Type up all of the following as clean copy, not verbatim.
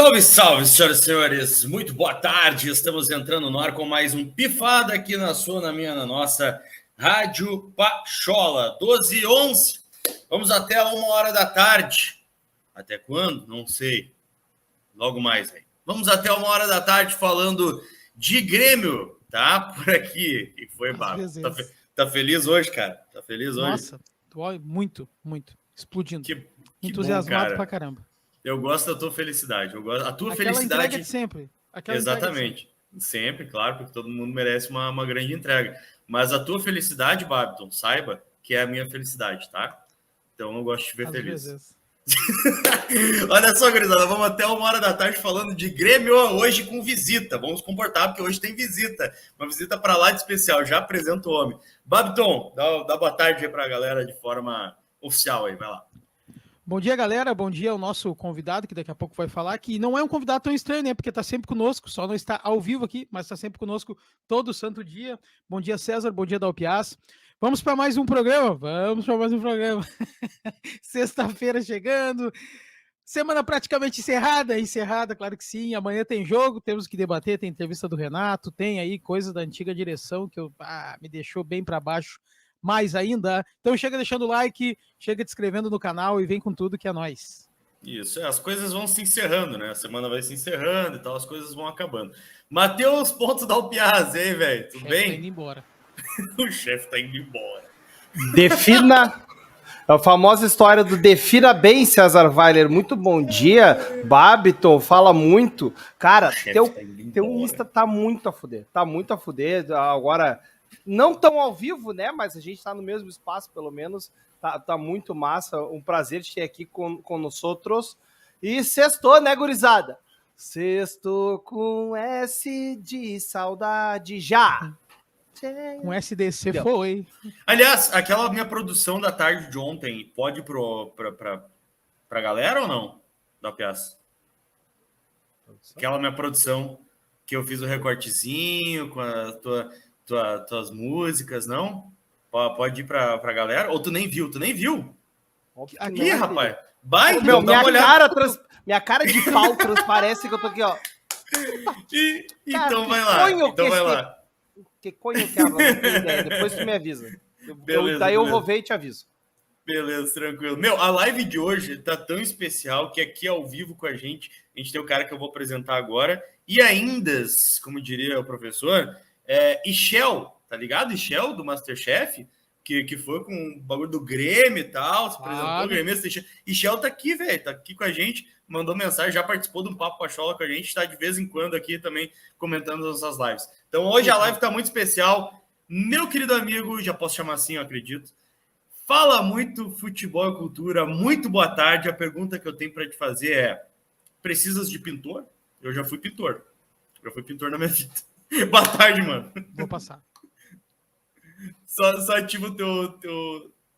Salve, salve, senhoras e senhores. Muito boa tarde. Estamos entrando no ar com mais um Pifada aqui na sua, na minha, na nossa Rádio Pachola. 12h11. Vamos até 1h da tarde. Até quando? Não sei. Logo mais, aí. Vamos até 1h da tarde falando de Grêmio, tá? Por aqui. Que foi, Babo? Tá feliz hoje, cara? Tá feliz hoje? Nossa, muito, muito. Explodindo. Que entusiasmado bom, cara. Pra caramba. Eu gosto da tua felicidade. Eu gosto. A tua Aquela felicidade. Entrega de sempre. Exatamente. Sempre, claro, porque todo mundo merece uma grande entrega. Mas a tua felicidade, Babiton, saiba que é a minha felicidade, tá? Então eu gosto de te ver feliz. Olha só, gurizada, vamos até 1h da tarde falando de Grêmio hoje com visita. Vamos comportar, porque hoje tem visita. Uma visita para lá de especial. Já apresento o homem. Babiton, dá boa tarde aí para a galera de forma oficial aí, vai lá. Bom dia, galera. Bom dia ao nosso convidado, que daqui a pouco vai falar, que não é um convidado tão estranho, né? Porque está sempre conosco, só não está ao vivo aqui, mas está sempre conosco todo santo dia. Bom dia, César. Bom dia, Dalpiaz. Vamos para mais um programa? Vamos para mais um programa. Sexta-feira chegando. Semana praticamente encerrada, claro que sim. Amanhã tem jogo, temos que debater, tem entrevista do Renato, tem aí coisa da antiga direção que me deixou bem para baixo. Mais ainda. Então chega deixando o like, chega te inscrevendo no canal e vem com tudo que é nóis. Isso, as coisas vão se encerrando, né? A semana vai se encerrando e tal, as coisas vão acabando. Matheus Pontos da Alpiaz, hein, velho? Tudo bem? Tá indo embora. O chefe tá indo embora. Defina... A famosa história do defina bem, César Weiler. Muito bom dia. Babiton, fala muito. Cara, teu Insta tá muito a fuder. Tá muito a fuder. Agora... Não tão ao vivo, né? Mas a gente está no mesmo espaço, pelo menos. Tá muito massa. Um prazer te ter aqui com nós outros. E sextou, né, gurizada? Sextou com S de saudade já. Com SDC Deu. Foi. Aliás, aquela minha produção da tarde de ontem, pode ir pra galera ou não? Da peça. Aquela minha produção que eu fiz o recortezinho com a tuas músicas, não? Pode ir pra galera? Ou tu nem viu? Aqui, rapaz. Vai, então, minha cara de pau transparece que eu tô aqui, ó. Então vai lá. Que conho que é? Depois tu me avisa. Daí eu vou ver e te aviso. Beleza, tranquilo. Meu, a live de hoje tá tão especial que aqui ao vivo com a gente tem o cara que eu vou apresentar agora. E ainda, como diria o professor... Ishel, tá ligado? Ishel do Masterchef, que foi com o bagulho do Grêmio e tal, se apresentou o Grêmio. Ishel tá aqui, velho, tá aqui com a gente, mandou mensagem, já participou de um Papo Pachola com a gente, tá de vez em quando aqui também comentando as nossas lives. Então hoje a live tá muito especial. Meu querido amigo, já posso chamar assim, eu acredito, fala muito futebol e cultura, muito boa tarde. A pergunta que eu tenho para te fazer é: precisas de pintor? Eu já fui pintor na minha vida. Boa tarde, mano. Vou passar. Só ativa o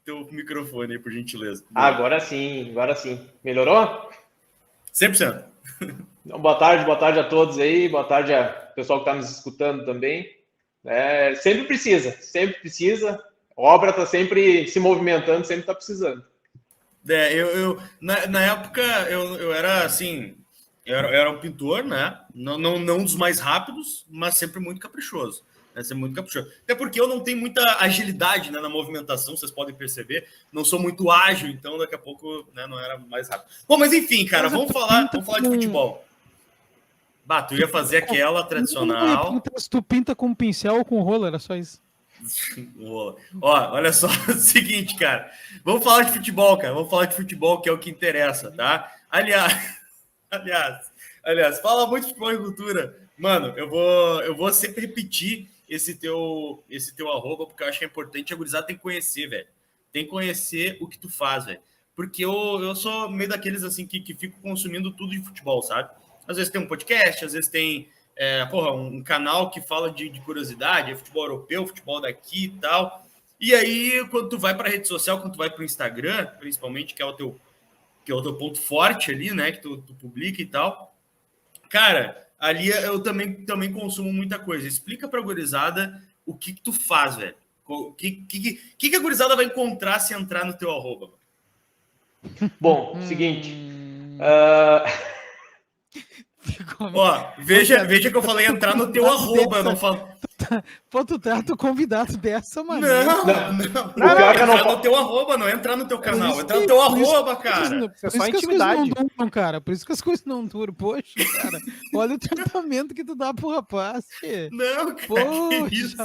teu microfone aí, por gentileza. Agora sim. Melhorou? 100%. Boa tarde a todos aí. Boa tarde ao pessoal que está nos escutando também. Sempre precisa. A obra está sempre se movimentando, sempre está precisando. Na época, eu era assim... Eu era um pintor, né? Não um dos mais rápidos, mas sempre muito caprichoso. Até porque eu não tenho muita agilidade, né, na movimentação, vocês podem perceber. Não sou muito ágil, então daqui a pouco, né, não era mais rápido. Bom, mas enfim, cara, vamos falar de futebol. Tu ia fazer aquela tradicional. Tu pinta com um pincel ou com roller, era só isso. Ó, olha só, é o seguinte, cara. Vamos falar de futebol, cara. Vamos falar de futebol, que é o que interessa, tá? Aliás, fala muito de futebol e cultura. Mano, eu vou sempre repetir esse teu arroba, porque eu acho que é importante. A gurizada tem que conhecer, velho. Tem que conhecer o que tu faz, velho. Porque eu sou meio daqueles, assim, que fico consumindo tudo de futebol, sabe? Às vezes tem um podcast, às vezes tem um canal que fala de curiosidade, futebol europeu, futebol daqui e tal. E aí, quando tu vai pra rede social, quando tu vai pro Instagram, principalmente, que é o teu ponto forte ali, né, que tu publica e tal. Cara, ali eu também consumo muita coisa. Explica pra gurizada o que tu faz, velho. O que a gurizada vai encontrar se entrar no teu arroba? Bom, seguinte. Ó, veja que eu falei entrar no teu arroba, eu não falo. Pô, tu trata o convidado dessa Não. maneira. O pior que eu não Entrar no posso. teu arroba, não entrar no teu Por canal. isso Entrar no que- teu por isso- arroba, cara. Por isso só que as coisas não intimidade. duram, cara. Por isso que as coisas não duram. Poxa, cara. Olha o tratamento que tu dá pro rapaz, tchê. Não, cara, Poxa. que isso?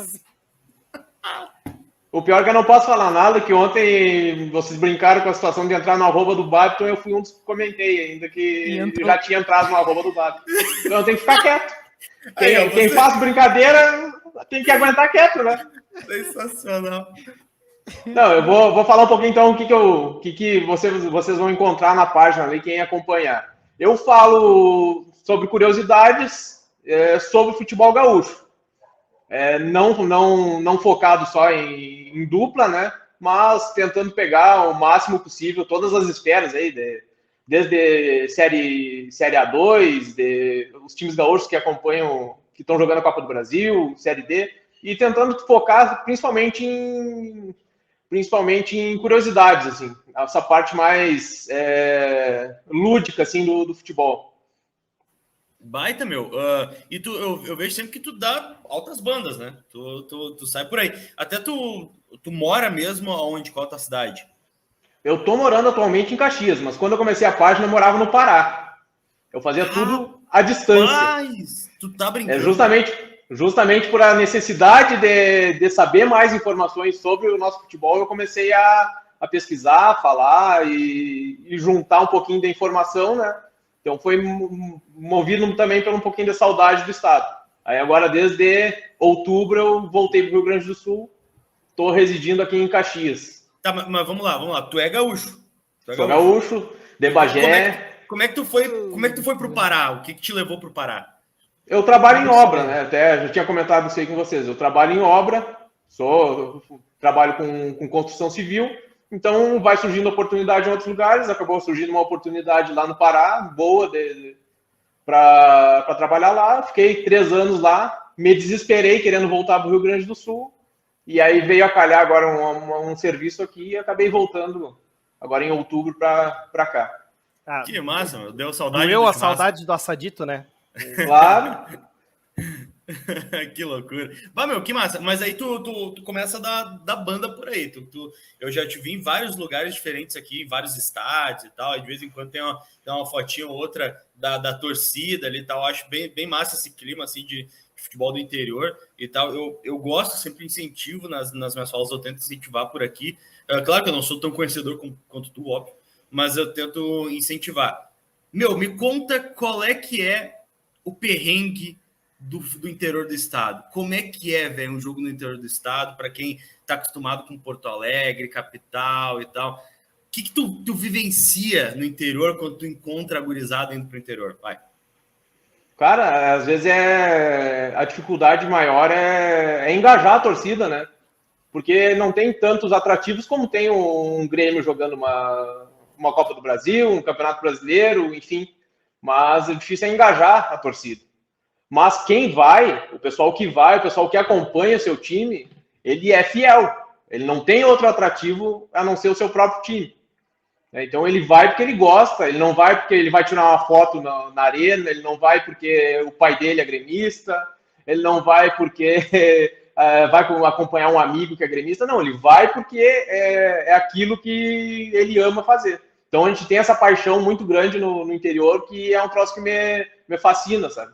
O pior que eu não posso falar nada, que ontem vocês brincaram com a situação de entrar no arroba do Babton, eu fui um dos que comentei ainda, que já tinha entrado no arroba do Babton. Então eu tenho que ficar quieto. Quem faz brincadeira tem que aguentar quieto, né? Sensacional. Não, eu vou falar um pouquinho então o que vocês vão encontrar na página ali, quem acompanhar. Eu falo sobre curiosidades sobre futebol gaúcho. Não focado só em dupla, né? Mas tentando pegar o máximo possível todas as esferas aí, desde série A2, os times gaúchos que acompanham, que estão jogando a Copa do Brasil, Série D, e tentando focar principalmente em curiosidades, assim, essa parte mais lúdica assim do futebol. Baita, meu. E eu vejo sempre que tu dá altas bandas, né? Tu sai por aí. Até tu mora mesmo onde? Qual a tua cidade? Eu tô morando atualmente em Caxias, mas quando eu comecei a página eu morava no Pará. Eu fazia tudo à distância. Mas tu tá brincando. Justamente por a necessidade de saber mais informações sobre o nosso futebol, eu comecei a pesquisar, falar e juntar um pouquinho de informação, né? Então foi movido também por um pouquinho de saudade do estado. Aí agora, desde outubro, eu voltei para o Rio Grande do Sul, estou residindo aqui em Caxias. Tá, mas vamos lá. Tu é gaúcho. Sou gaúcho, de Bagé. Como é que tu foi pro Pará? O que te levou pro Pará? Eu trabalho em obra, né? Até já tinha comentado isso aí com vocês. Eu trabalho em obra, trabalho com construção civil, então vai surgindo oportunidade em outros lugares. Acabou surgindo uma oportunidade lá no Pará, boa, para trabalhar lá. Fiquei 3 anos lá, me desesperei querendo voltar para o Rio Grande do Sul, e aí veio a calhar agora um serviço aqui e acabei voltando agora em outubro para cá. Ah, que massa, meu. Deu saudade. Doeu a saudade do assadito, né? Claro. Que loucura. Bah, meu, que massa. Mas aí tu começa a dar banda por aí. Eu já te vi em vários lugares diferentes aqui, em vários estádios e tal. E de vez em quando tem uma fotinha ou outra da torcida ali e tal. Eu acho bem massa esse clima assim de futebol do interior e tal. Eu gosto, sempre incentivo nas minhas falas, eu tento incentivar por aqui. Claro que eu não sou tão conhecedor quanto tu, óbvio, mas eu tento incentivar. Meu, me conta qual é que é o perrengue do interior do estado. Como é que é, velho, um jogo no interior do estado, para quem tá acostumado com Porto Alegre, capital e tal? O que tu vivencia no interior quando tu encontra a gurizada indo pro interior? Vai. Cara, às vezes a dificuldade maior é engajar a torcida, né? Porque não tem tantos atrativos como tem um Grêmio jogando uma Copa do Brasil, um Campeonato Brasileiro, enfim. Mas o difícil é engajar a torcida. Mas quem vai, o pessoal que acompanha seu time, ele é fiel. Ele não tem outro atrativo a não ser o seu próprio time. Então ele vai porque ele gosta, ele não vai porque ele vai tirar uma foto na arena, ele não vai porque o pai dele é gremista, ele não vai porque vai acompanhar um amigo que é gremista, não, ele vai porque é aquilo que ele ama fazer. Então a gente tem essa paixão muito grande no interior, que é um troço que me fascina, sabe?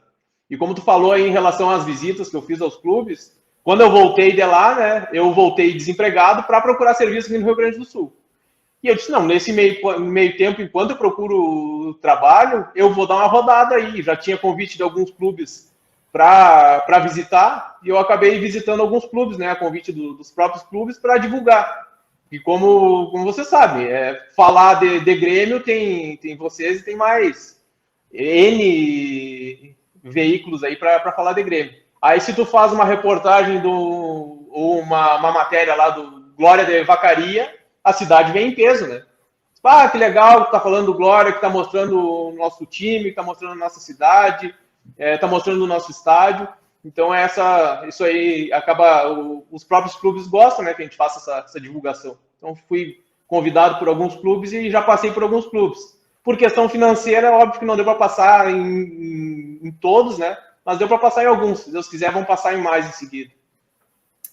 E como tu falou aí em relação às visitas que eu fiz aos clubes, quando eu voltei de lá, né, eu voltei desempregado para procurar serviço aqui no Rio Grande do Sul. E eu disse, não, nesse meio tempo, enquanto eu procuro trabalho, eu vou dar uma rodada aí. Já tinha convite de alguns clubes para visitar, e eu acabei visitando alguns clubes, né, a convite dos próprios clubes para divulgar. E como você sabe, falar de Grêmio tem vocês e tem mais N veículos aí para falar de Grêmio. Aí se tu faz uma reportagem ou uma matéria lá do Glória de Vacaria, a cidade vem em peso, né? Ah, que legal que tá falando do Glória, que tá mostrando o nosso time, que tá mostrando a nossa cidade, tá mostrando o nosso estádio. Então isso aí acaba, os próprios clubes gostam, né, que a gente faça essa divulgação. Então fui convidado por alguns clubes e já passei por alguns clubes. Por questão financeira, é óbvio que não deu para passar em todos, né? Mas deu para passar em alguns. Se Deus quiser, vão passar em mais em seguida.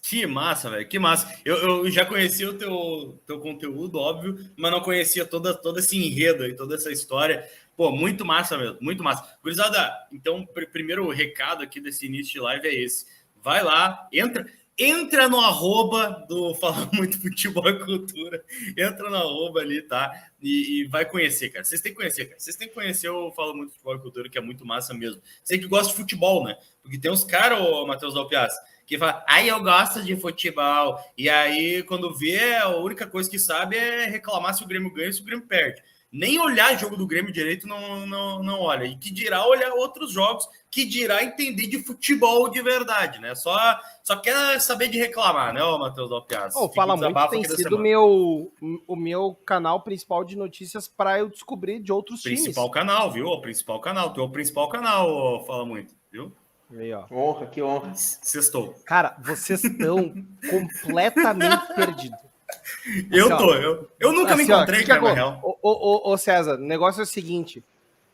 Que massa, velho, que massa. Eu já conhecia o teu conteúdo, óbvio, mas não conhecia todo esse enredo e toda essa história. Pô, muito massa mesmo, muito massa. Gurizada, então, primeiro recado aqui desse início de live é esse. Vai lá, entra no arroba do Fala Muito Futebol e Cultura. Entra no arroba ali, tá? E vai conhecer, cara. Vocês têm que conhecer, cara. Vocês têm que conhecer o Fala Muito Futebol e Cultura, que é muito massa mesmo. Você que gosta de futebol, né? Porque tem uns caras, ô Matheus Dalpiaz, que fala, eu gosto de futebol. E aí, quando vê, a única coisa que sabe é reclamar se o Grêmio ganha e se o Grêmio perde. Nem olhar jogo do Grêmio direito não olha. E que dirá olhar outros jogos, que dirá entender de futebol de verdade, né? Só quer saber de reclamar, né, Matheus Dalpiaz? Fala Muito tem sido o meu canal principal de notícias para eu descobrir de outros times. Principal canal, viu? O principal canal. Tu é o principal canal, Fala Muito, viu? Aí, ó. Honra, que honra. Sextou. Cara, vocês estão completamente perdidos. Eu nunca me encontrei, cara, na real. Ô César, o negócio é o seguinte: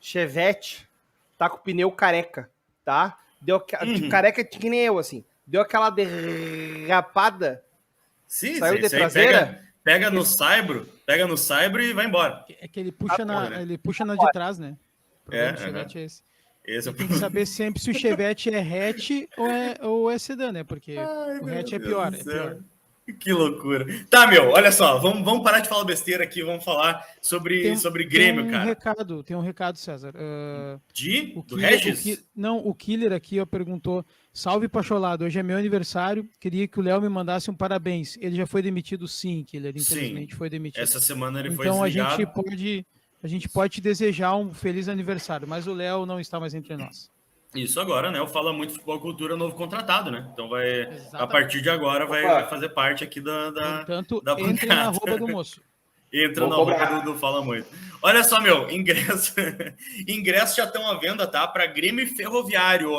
Chevette tá com o pneu careca, tá? Careca que nem eu, assim. Deu aquela derrapada. Sim, saiu de traseira. Pega no saibro e vai embora. É que ele puxa, ele puxa na de trás, né? O problema do Chevette é esse. Tem que saber sempre se o Chevette é hatch ou é sedã, né? Porque o hatch é pior. Que loucura. Tá, meu, olha só, vamos parar de falar besteira aqui, vamos falar sobre Grêmio, cara. Tem um recado, César. Do Regis? O Killer aqui perguntou, salve Pacholado, hoje é meu aniversário, queria que o Léo me mandasse um parabéns. Ele já foi demitido, sim, Killer, infelizmente foi demitido. Essa semana ele foi desligado. desligado. Então a gente pode te desejar um feliz aniversário, mas o Léo não está mais entre nós. Isso agora, né? O Fala Muito Futebol Cultura, novo contratado, né? Então a partir de agora vai fazer parte aqui da Portanto, da entre na arroba do moço. Entra na arroba do Fala Muito. Olha só, meu, ingressos já estão à venda, tá? Para Grêmio Ferroviário.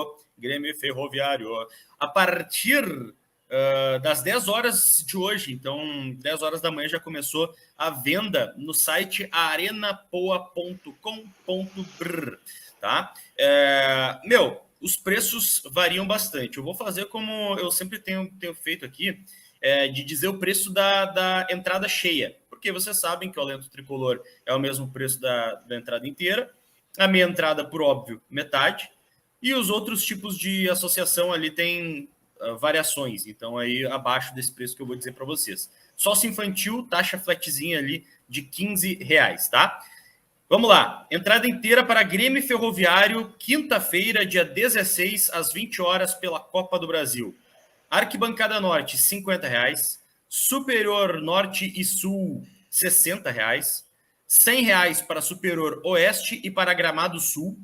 A partir das 10 horas de hoje, então 10 horas da manhã já começou a venda no site arenapoa.com.br, tá? Os preços variam bastante. Eu vou fazer como eu sempre tenho feito aqui, de dizer o preço da entrada cheia, porque vocês sabem que o Alento Tricolor é o mesmo preço da entrada inteira, a meia entrada, por óbvio, metade, e os outros tipos de associação ali tem variações, então aí abaixo desse preço que eu vou dizer para vocês. Sócio infantil, taxa flatzinha ali de R$15, tá? Vamos lá, entrada inteira para Grêmio Ferroviário, quinta-feira, dia 16, às 20 horas, pela Copa do Brasil. Arquibancada Norte, R$50. Superior Norte e Sul, R$60. R$100 para Superior Oeste e para Gramado Sul.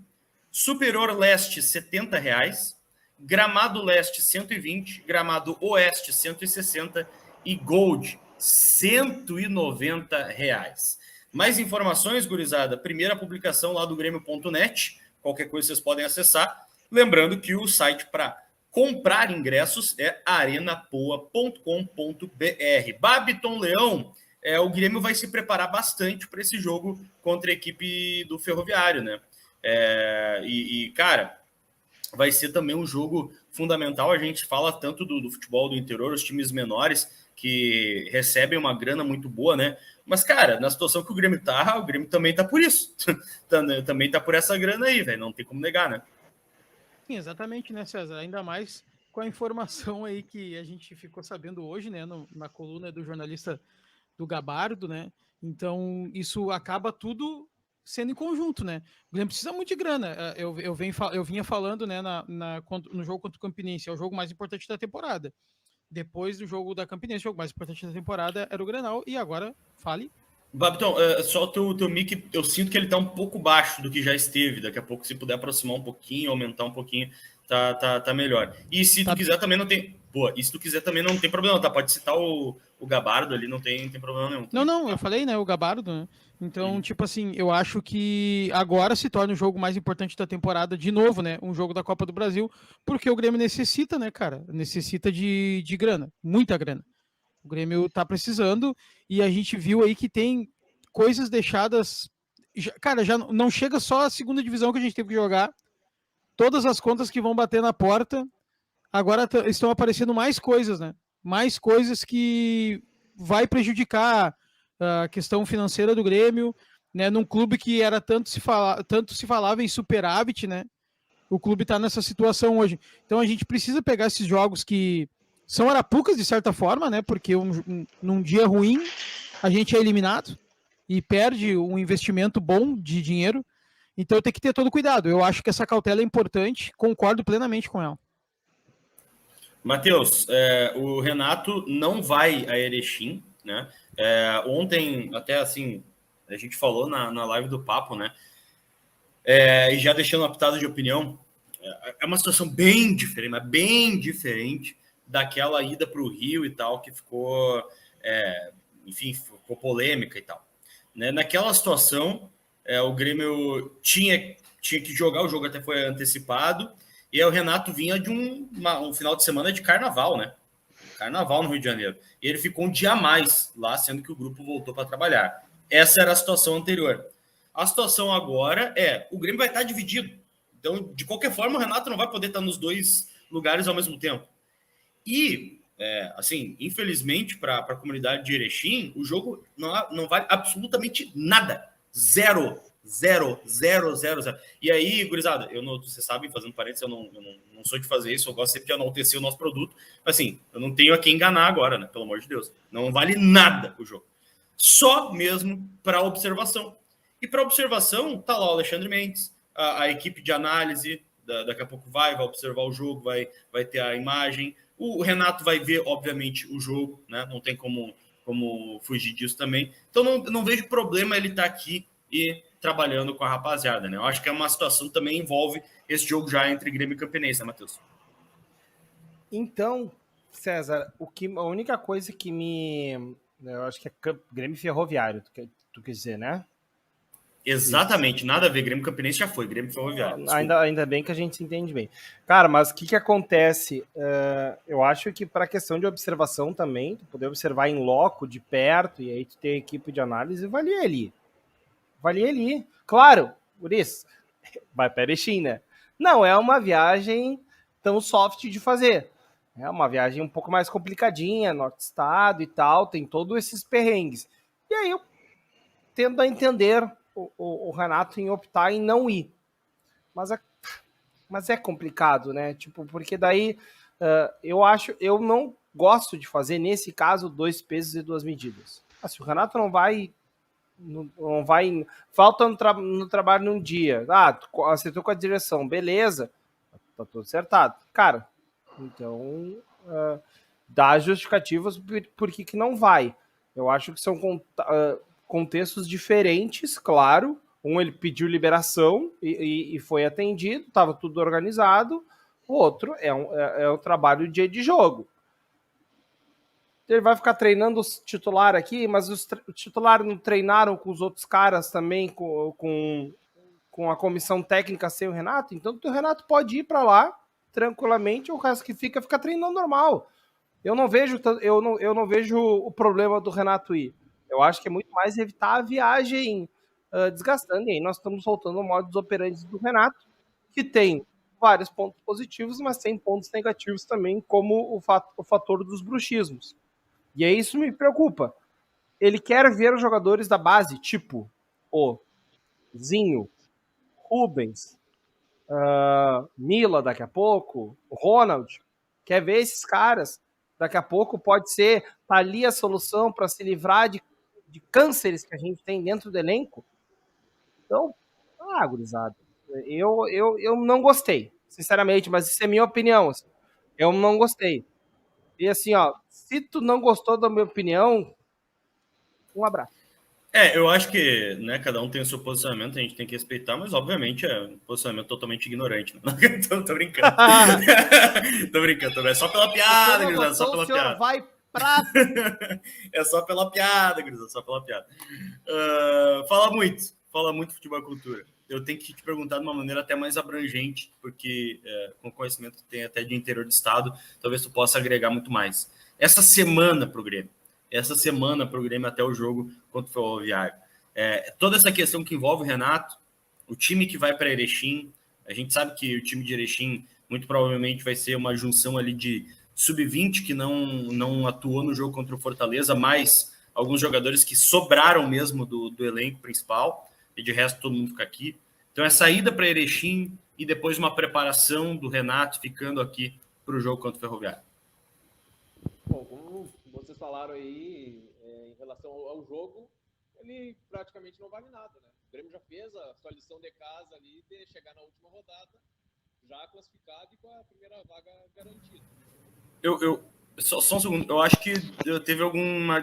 Superior Leste, R$70. Gramado Leste, 120. Gramado Oeste, 160. E Gold, R$190. Mais informações, gurizada, primeira publicação lá do Grêmio.net, qualquer coisa vocês podem acessar. Lembrando que o site para comprar ingressos é arenapoa.com.br. Babiton Leão, o Grêmio vai se preparar bastante para esse jogo contra a equipe do Ferroviário, né? Cara, vai ser também um jogo fundamental. A gente fala tanto do futebol do interior, os times menores que recebem uma grana muito boa, né? Mas, cara, na situação que o Grêmio também tá por isso. Também tá por essa grana aí, velho. Não tem como negar, né? Sim, exatamente, né, César? Ainda mais com a informação aí que a gente ficou sabendo hoje, né, na coluna do jornalista do Gabardo, né? Então, isso acaba tudo sendo em conjunto, né? O Grêmio precisa muito de grana. Eu vinha falando, né, no jogo contra o Campinense, é o jogo mais importante da temporada. Depois do jogo da Campinense, o jogo mais importante da temporada era o Grenal, e agora, fale. Babiton, só o teu mic, eu sinto que ele tá um pouco baixo do que já esteve. Daqui a pouco, se puder aproximar um pouquinho, aumentar um pouquinho, tá melhor. E se tu quiser também não tem... Pô, e se tu quiser também não tem problema, tá? Pode citar o Gabardo ali, não tem problema nenhum. Não, eu falei, né, o Gabardo, né? Então, tipo assim, eu acho que agora se torna o jogo mais importante da temporada, de novo, né? Um jogo da Copa do Brasil, porque o Grêmio necessita, né, cara? Necessita de grana, muita grana. O Grêmio tá precisando, e a gente viu aí que tem coisas deixadas cara, já não chega só a segunda divisão que a gente teve que jogar. Todas as contas que vão bater na porta, agora estão aparecendo mais coisas, né? Mais coisas que vai prejudicar a questão financeira do Grêmio, né? Num clube que era tanto se falava em superávit, né? O clube está nessa situação hoje. Então a gente precisa pegar esses jogos que são arapucas, de certa forma, né? Porque num dia ruim a gente é eliminado e perde um investimento bom de dinheiro. Então tem que ter todo cuidado. Eu acho que essa cautela é importante, concordo plenamente com ela. Matheus, o Renato não vai a Erechim, né? Ontem, até assim, a gente falou na live do Papo, né? E já deixando uma pitada de opinião, é uma situação bem diferente, mas bem diferente daquela ida para o Rio e tal, que ficou, enfim, ficou polêmica e tal. Né? Naquela situação, o Grêmio tinha que jogar, o jogo até foi antecipado, e aí o Renato vinha de um final de semana de carnaval, né? Carnaval no Rio de Janeiro. E ele ficou um dia a mais lá, sendo que o grupo voltou para trabalhar. Essa era a situação anterior. A situação agora o Grêmio vai estar dividido. Então, de qualquer forma, o Renato não vai poder estar nos dois lugares ao mesmo tempo. E, assim, infelizmente, para a comunidade de Erechim, o jogo não vale absolutamente nada. Zero. E aí, gurizada, vocês sabem, fazendo parênteses, eu não sou de fazer isso, eu gosto sempre de enaltecer o nosso produto. Mas, assim, eu não tenho a quem enganar agora, né? Pelo amor de Deus. Não vale nada o jogo. Só mesmo para observação. E para observação, tá lá o Alexandre Mendes, a equipe de análise, daqui a pouco vai observar o jogo, vai ter a imagem. O Renato vai ver, obviamente, o jogo, né? Não tem como fugir disso também. Então, não vejo problema ele estar aqui e trabalhando com a rapaziada, né? Eu acho que é uma situação que também envolve esse jogo já entre Grêmio e Campinense, né, Matheus? Então, César, a única coisa que eu acho que é Grêmio Ferroviário, tu quer dizer, né? Exatamente, isso. Nada a ver. Grêmio Campinense já foi, Grêmio Ferroviário. Ainda bem que a gente se entende bem. Cara, mas o que acontece? Eu acho que para a questão de observação também, tu poder observar em loco, de perto, e aí tu ter equipe de análise, valia ali. Claro, por isso, vai para Erechim, né? Não é uma viagem tão soft de fazer. É uma viagem um pouco mais complicadinha, norte do estado e tal, tem todos esses perrengues. E aí eu tendo a entender o Renato em optar em não ir. Mas é complicado, né? Tipo, porque daí eu não gosto de fazer, nesse caso, 2 pesos e 2 medidas. Se o Renato não vai, falta no trabalho num dia, acertou com a direção, beleza, tá tudo acertado. Cara, então dá justificativas por que não vai. Eu acho que são contextos diferentes, claro. Ele pediu liberação e foi atendido, estava tudo organizado. O outro é um trabalho de jogo. Ele vai ficar treinando os titular aqui, mas os titulares não treinaram com os outros caras também, com a comissão técnica sem o Renato. Então o Renato pode ir para lá tranquilamente, o resto que fica treinando normal. Eu não vejo o problema do Renato ir. Eu acho que é muito mais evitar a viagem desgastando. E aí nós estamos voltando ao modus operandi do Renato, que tem vários pontos positivos, mas tem pontos negativos também, como o fator dos bruxismos. E aí isso me preocupa. Ele quer ver os jogadores da base, tipo o Zinho, Rubens, Mila daqui a pouco, o Ronald. Quer ver esses caras. Daqui a pouco pode ser ali a solução para se livrar de cânceres que a gente tem dentro do elenco. Então, gurizada, eu não gostei, sinceramente, mas isso é minha opinião. Assim, eu não gostei. E assim, se tu não gostou da minha opinião, um abraço. Eu acho que, né, cada um tem o seu posicionamento, a gente tem que respeitar, mas obviamente é um posicionamento totalmente ignorante. Né? Tô brincando. Tô brincando, é só pela piada, Grisado, só pela piada. Vai pra... É só pela piada, Grisado, só pela piada. Fala muito futebol e cultura. Eu tenho que te perguntar de uma maneira até mais abrangente, porque com conhecimento que tem até de interior do estado, talvez tu possa agregar muito mais. Essa semana pro Grêmio até o jogo contra o Ferroviário. Toda essa questão que envolve o Renato, o time que vai para Erechim, a gente sabe que o time de Erechim muito provavelmente vai ser uma junção ali de sub-20 que não atuou no jogo contra o Fortaleza, mas alguns jogadores que sobraram mesmo do elenco principal, e de resto todo mundo fica aqui. Então é saída para Erechim e depois uma preparação do Renato ficando aqui para o jogo contra o Ferroviário. Bom, como vocês falaram aí, em relação ao jogo, ele praticamente não vale nada, né? O Grêmio já fez a sua lição de casa ali de chegar na última rodada, já classificado e com a primeira vaga garantida. Só um segundo, eu acho que teve alguma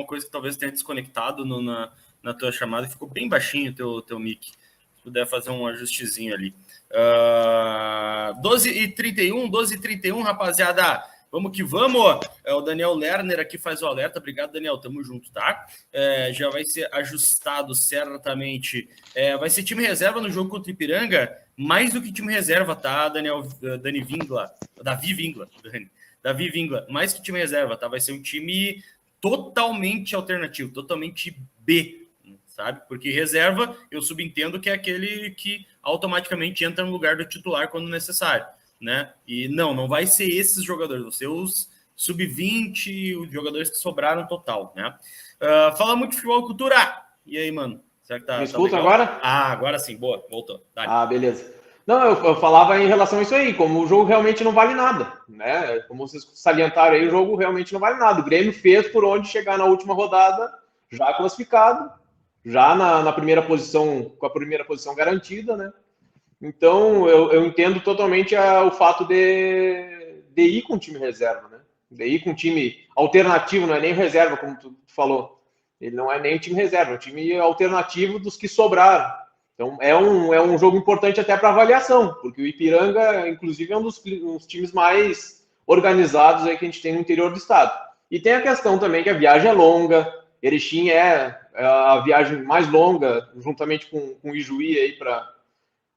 coisa que talvez tenha desconectado na tua chamada, ficou bem baixinho o teu mic. Se puder fazer um ajustezinho ali. 12h31, rapaziada. Vamos que vamos. O Daniel Lerner aqui faz o alerta. Obrigado, Daniel. Tamo junto, tá? Já vai ser ajustado certamente. Vai ser time reserva no jogo contra o Ipiranga, mais do que time reserva, tá, Davi Vingla, mais que time reserva, tá? Vai ser um time totalmente alternativo, totalmente B, sabe? Porque reserva, eu subentendo que é aquele que automaticamente entra no lugar do titular quando necessário, né? E não vai ser esses jogadores, vão ser os sub-20, os jogadores que sobraram total, né? Fala muito de futebol e cultura. E aí, mano? Será que tá, Me escuta agora? Agora sim, boa, voltou. Dale. Beleza. Não, eu falava em relação a isso aí, como o jogo realmente não vale nada, né? Como vocês salientaram aí, o jogo realmente não vale nada. O Grêmio fez por onde chegar na última rodada, já classificado, já na primeira posição, com a primeira posição garantida, né? Então, eu entendo totalmente o fato de ir com o time reserva, né? De ir com um time alternativo, não é nem reserva, como tu falou. Ele não é nem time reserva, é um time alternativo dos que sobraram. Então, é um jogo importante até para avaliação, porque o Ipiranga, inclusive, é um dos times mais organizados aí que a gente tem no interior do estado. E tem a questão também que a viagem é longa, Erechim é a viagem mais longa, juntamente com o Ijuí aí para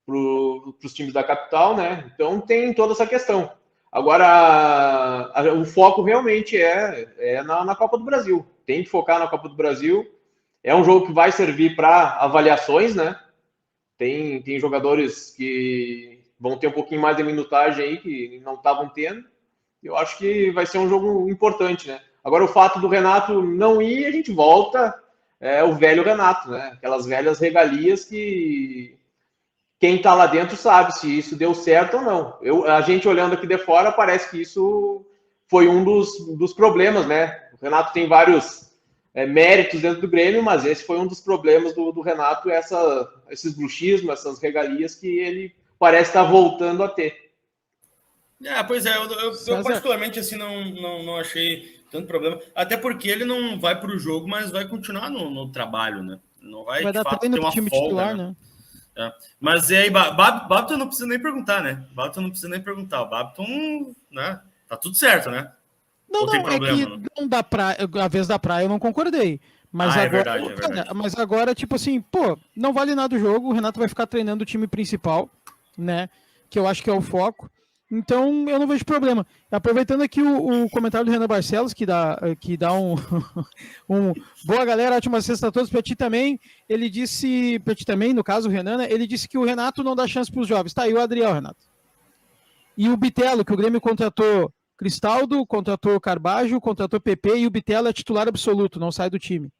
os times da capital, né? Então, tem toda essa questão. Agora, o foco realmente é na Copa do Brasil. Tem que focar na Copa do Brasil. É um jogo que vai servir para avaliações, né? Tem jogadores que vão ter um pouquinho mais de minutagem aí, que não estavam tendo. Eu acho que vai ser um jogo importante, né? Agora, o fato do Renato não ir, a gente volta o velho Renato, né? Aquelas velhas regalias que quem está lá dentro sabe se isso deu certo ou não. A gente olhando aqui de fora, parece que isso foi um dos problemas, né? O Renato tem vários méritos dentro do Grêmio, mas esse foi um dos problemas do Renato, esses bruxismos, essas regalias que ele parece estar voltando a ter. Pois é, eu particularmente assim não achei tanto problema, até porque ele não vai para o jogo, mas vai continuar no trabalho, né? Não vai de dar fato treino ter uma time folga, titular, né? Mas e aí, Babiton não precisa nem perguntar, né? O Babiton, né? Tá tudo certo, né? Não, tem problema, é que não dá pra. A vez da praia eu não concordei. Mas agora, é verdade. Mas agora, tipo assim, não vale nada o jogo. O Renato vai ficar treinando o time principal, né? Que eu acho que é o foco. Então eu não vejo problema. Aproveitando aqui o comentário do Renan Barcelos, que dá um boa galera, ótima sexta a todos. Pra ti também, ele disse, pra ti também, no caso o Renan, né, ele disse que o Renato não dá chance para os jovens. Tá aí o Adriel, Renato. E o Bitelo, que o Grêmio contratou Cristaldo, contratou Carbajo, contratou PP e o Bitelo é titular absoluto, não sai do time.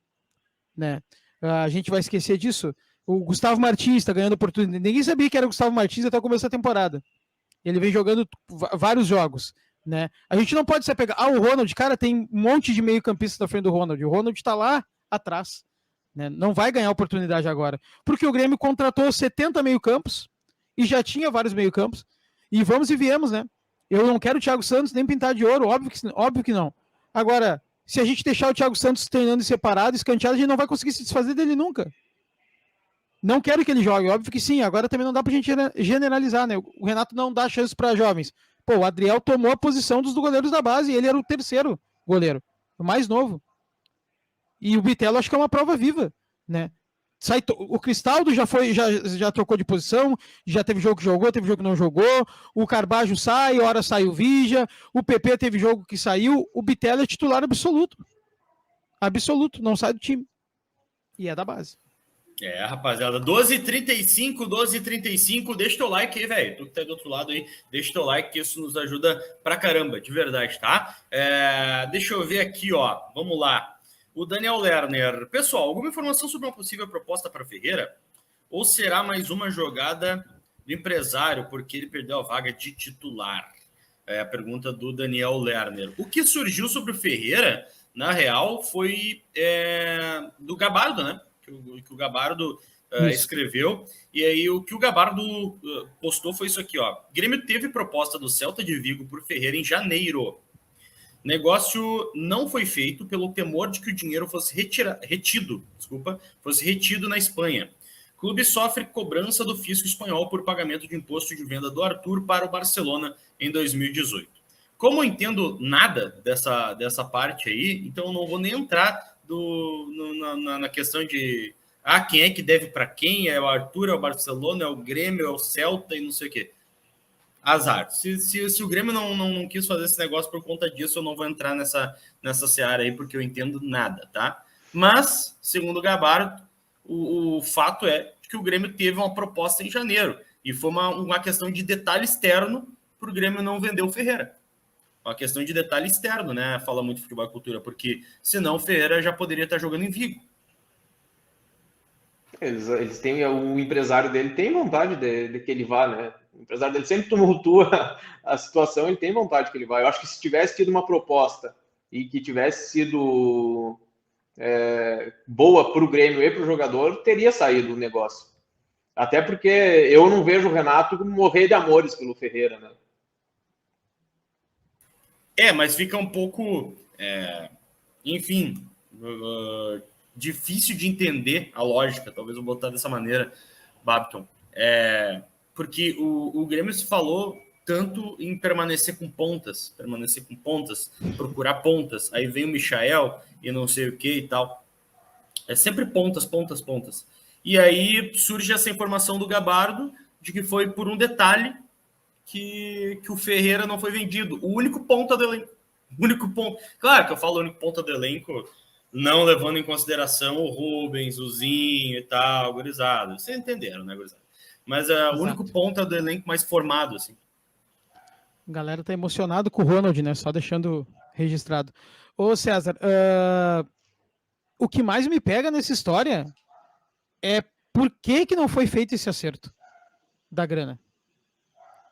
Né? A gente vai esquecer disso. O Gustavo Martins está ganhando oportunidade. Ninguém sabia que era o Gustavo Martins até o começo da temporada. Ele vem jogando vários jogos, né? A gente não pode se apegar. O Ronald, cara, tem um monte de meio-campistas na frente do Ronald. O Ronald tá lá atrás, né? Não vai ganhar oportunidade agora. Porque o Grêmio contratou 70 meio-campos e já tinha vários meio-campos. E vamos e viemos, né? Eu não quero o Thiago Santos nem pintar de ouro, óbvio que não. Agora, se a gente deixar o Thiago Santos treinando separado, escanteado, a gente não vai conseguir se desfazer dele nunca. Não quero que ele jogue, óbvio que sim. Agora também não dá pra gente generalizar, né? O Renato não dá chance para jovens. O Adriel tomou a posição dos goleiros da base, e ele era o terceiro goleiro, o mais novo. E o Bitelo acho que é uma prova viva, né? O Cristaldo já trocou de posição, já teve jogo que jogou, teve jogo que não jogou. O Carbajo sai, hora sai o Vija. O PP teve jogo que saiu. O Bitelo é titular absoluto. Absoluto, não sai do time. E é da base. Rapaziada, 12h35, deixa teu like aí, velho. Tu que tá do outro lado aí, deixa teu like, que isso nos ajuda pra caramba, de verdade, tá? Deixa eu ver aqui, ó. Vamos lá. O Daniel Lerner. Pessoal, alguma informação sobre uma possível proposta para Ferreira? Ou será mais uma jogada do empresário, porque ele perdeu a vaga de titular? É a pergunta do Daniel Lerner. O que surgiu sobre o Ferreira, na real, foi do Gabardo, né? Que o Gabardo escreveu, e aí o que o Gabardo postou foi isso aqui, ó. Grêmio teve proposta do Celta de Vigo por Ferreira em janeiro. Negócio não foi feito pelo temor de que o dinheiro fosse retido na Espanha. O clube sofre cobrança do fisco espanhol por pagamento de imposto de venda do Arthur para o Barcelona em 2018. Como eu entendo nada dessa parte aí, então eu não vou nem entrar na questão de quem é que deve para quem, é o Arthur, é o Barcelona, é o Grêmio, é o Celta e não sei o quê. Azar. Se o Grêmio não quis fazer esse negócio por conta disso, eu não vou entrar nessa seara aí, porque eu entendo nada, tá? Mas, segundo o Gabardo, o fato é que o Grêmio teve uma proposta em janeiro, e foi uma questão de detalhe externo para o Grêmio não vender o Ferreira. Uma questão de detalhe externo, né? Fala muito futebol e cultura, porque senão o Ferreira já poderia estar jogando em Vigo. Eles têm, o empresário dele tem vontade de que ele vá, né? O empresário dele sempre tumultua a situação, ele tem vontade que ele vá. Eu acho que se tivesse tido uma proposta e que tivesse sido boa para o Grêmio e para o jogador, teria saído o negócio. Até porque eu não vejo o Renato morrer de amores pelo Ferreira, né? Mas fica um pouco, enfim, difícil de entender a lógica, talvez eu vou botar dessa maneira, Babiton. Porque o Grêmio se falou tanto em permanecer com pontas, procurar pontas, aí vem o Michael e não sei o que e tal. É sempre pontas. E aí surge essa informação do Gabardo de que foi por um detalhe que o Ferreira não foi vendido. O único ponta do elenco. Claro que eu falo o único ponta do elenco, não levando em consideração o Rubens, o Zinho e tal, gurizada. Vocês entenderam, né, gurizada? Mas é o único ponta do elenco mais formado, assim. A galera tá emocionado com o Ronald, né? Só deixando registrado. Ô, César, o que mais me pega nessa história é por que não foi feito esse acerto da grana.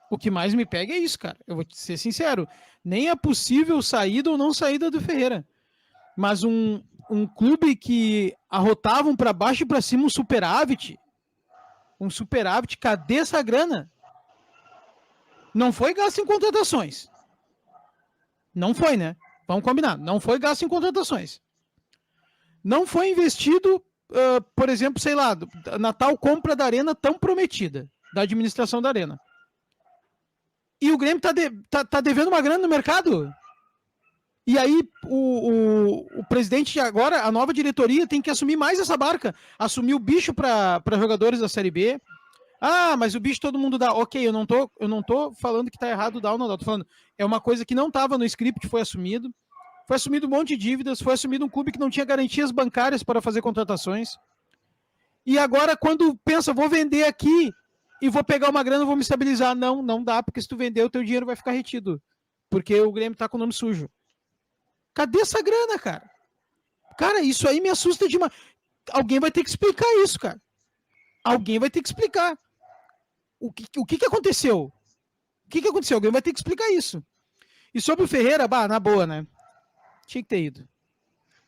O que mais me pega é isso, cara. Eu vou te ser sincero. Nem é possível saída ou não saída do Ferreira. Mas um clube que arrotavam para baixo e para cima um superávit, cadê essa grana? Não foi gasto em contratações. Não foi, né? Vamos combinar. Não foi gasto em contratações. Não foi investido, por exemplo, sei lá, na tal compra da Arena tão prometida, da administração da Arena. E o Grêmio tá devendo uma grana no mercado. E aí o presidente agora, a nova diretoria, tem que assumir mais essa barca. Assumir o bicho para jogadores da Série B. Mas o bicho todo mundo dá. Ok, eu não tô falando que tá errado dar ou não dá. Tô falando, é uma coisa que não tava no script, foi assumido. Foi assumido um monte de dívidas, foi assumido um clube que não tinha garantias bancárias para fazer contratações. E agora, quando pensa, vou vender aqui e vou pegar uma grana, vou me estabilizar. Não dá, porque se tu vender, o teu dinheiro vai ficar retido. Porque o Grêmio tá com o nome sujo. Cadê essa grana, cara? Cara, isso aí me assusta demais. Alguém vai ter que explicar isso, cara. Alguém vai ter que explicar. O que aconteceu? O que aconteceu? Alguém vai ter que explicar isso. E sobre o Ferreira, na boa, né? Tinha que ter ido.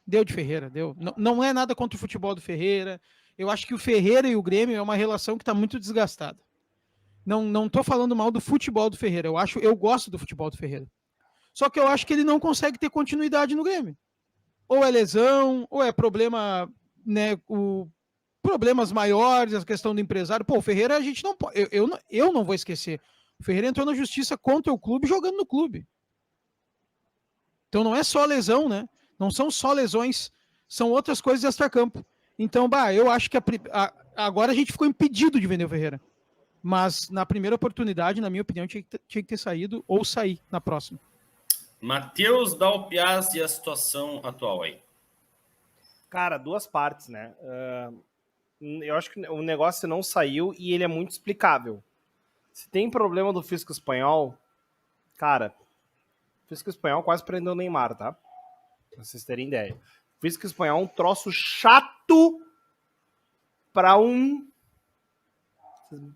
Deu de Ferreira, deu. Não é nada contra o futebol do Ferreira. Eu acho que o Ferreira e o Grêmio é uma relação que está muito desgastada. Não tô falando mal do futebol do Ferreira. Eu gosto do futebol do Ferreira. Só que eu acho que ele não consegue ter continuidade no Grêmio. Ou é lesão, ou é problema, né? Problemas maiores, a questão do empresário. Pô, o Ferreira a gente não pode. Eu não vou esquecer. O Ferreira entrou na justiça contra o clube jogando no clube. Então não é só lesão, né? Não são só lesões, são outras coisas extra-campo. Então, eu acho que agora a gente ficou impedido de vender o Ferreira. Mas na primeira oportunidade, na minha opinião, tinha que ter saído ou sair na próxima. Matheus Dalpiaz e a situação atual aí. Cara, duas partes, né? eu acho que o negócio não saiu e ele é muito explicável. Se tem problema do fisco espanhol, cara, o fisco espanhol quase prendeu o Neymar, tá? Pra vocês terem ideia. O fisco espanhol é um troço chato pra um...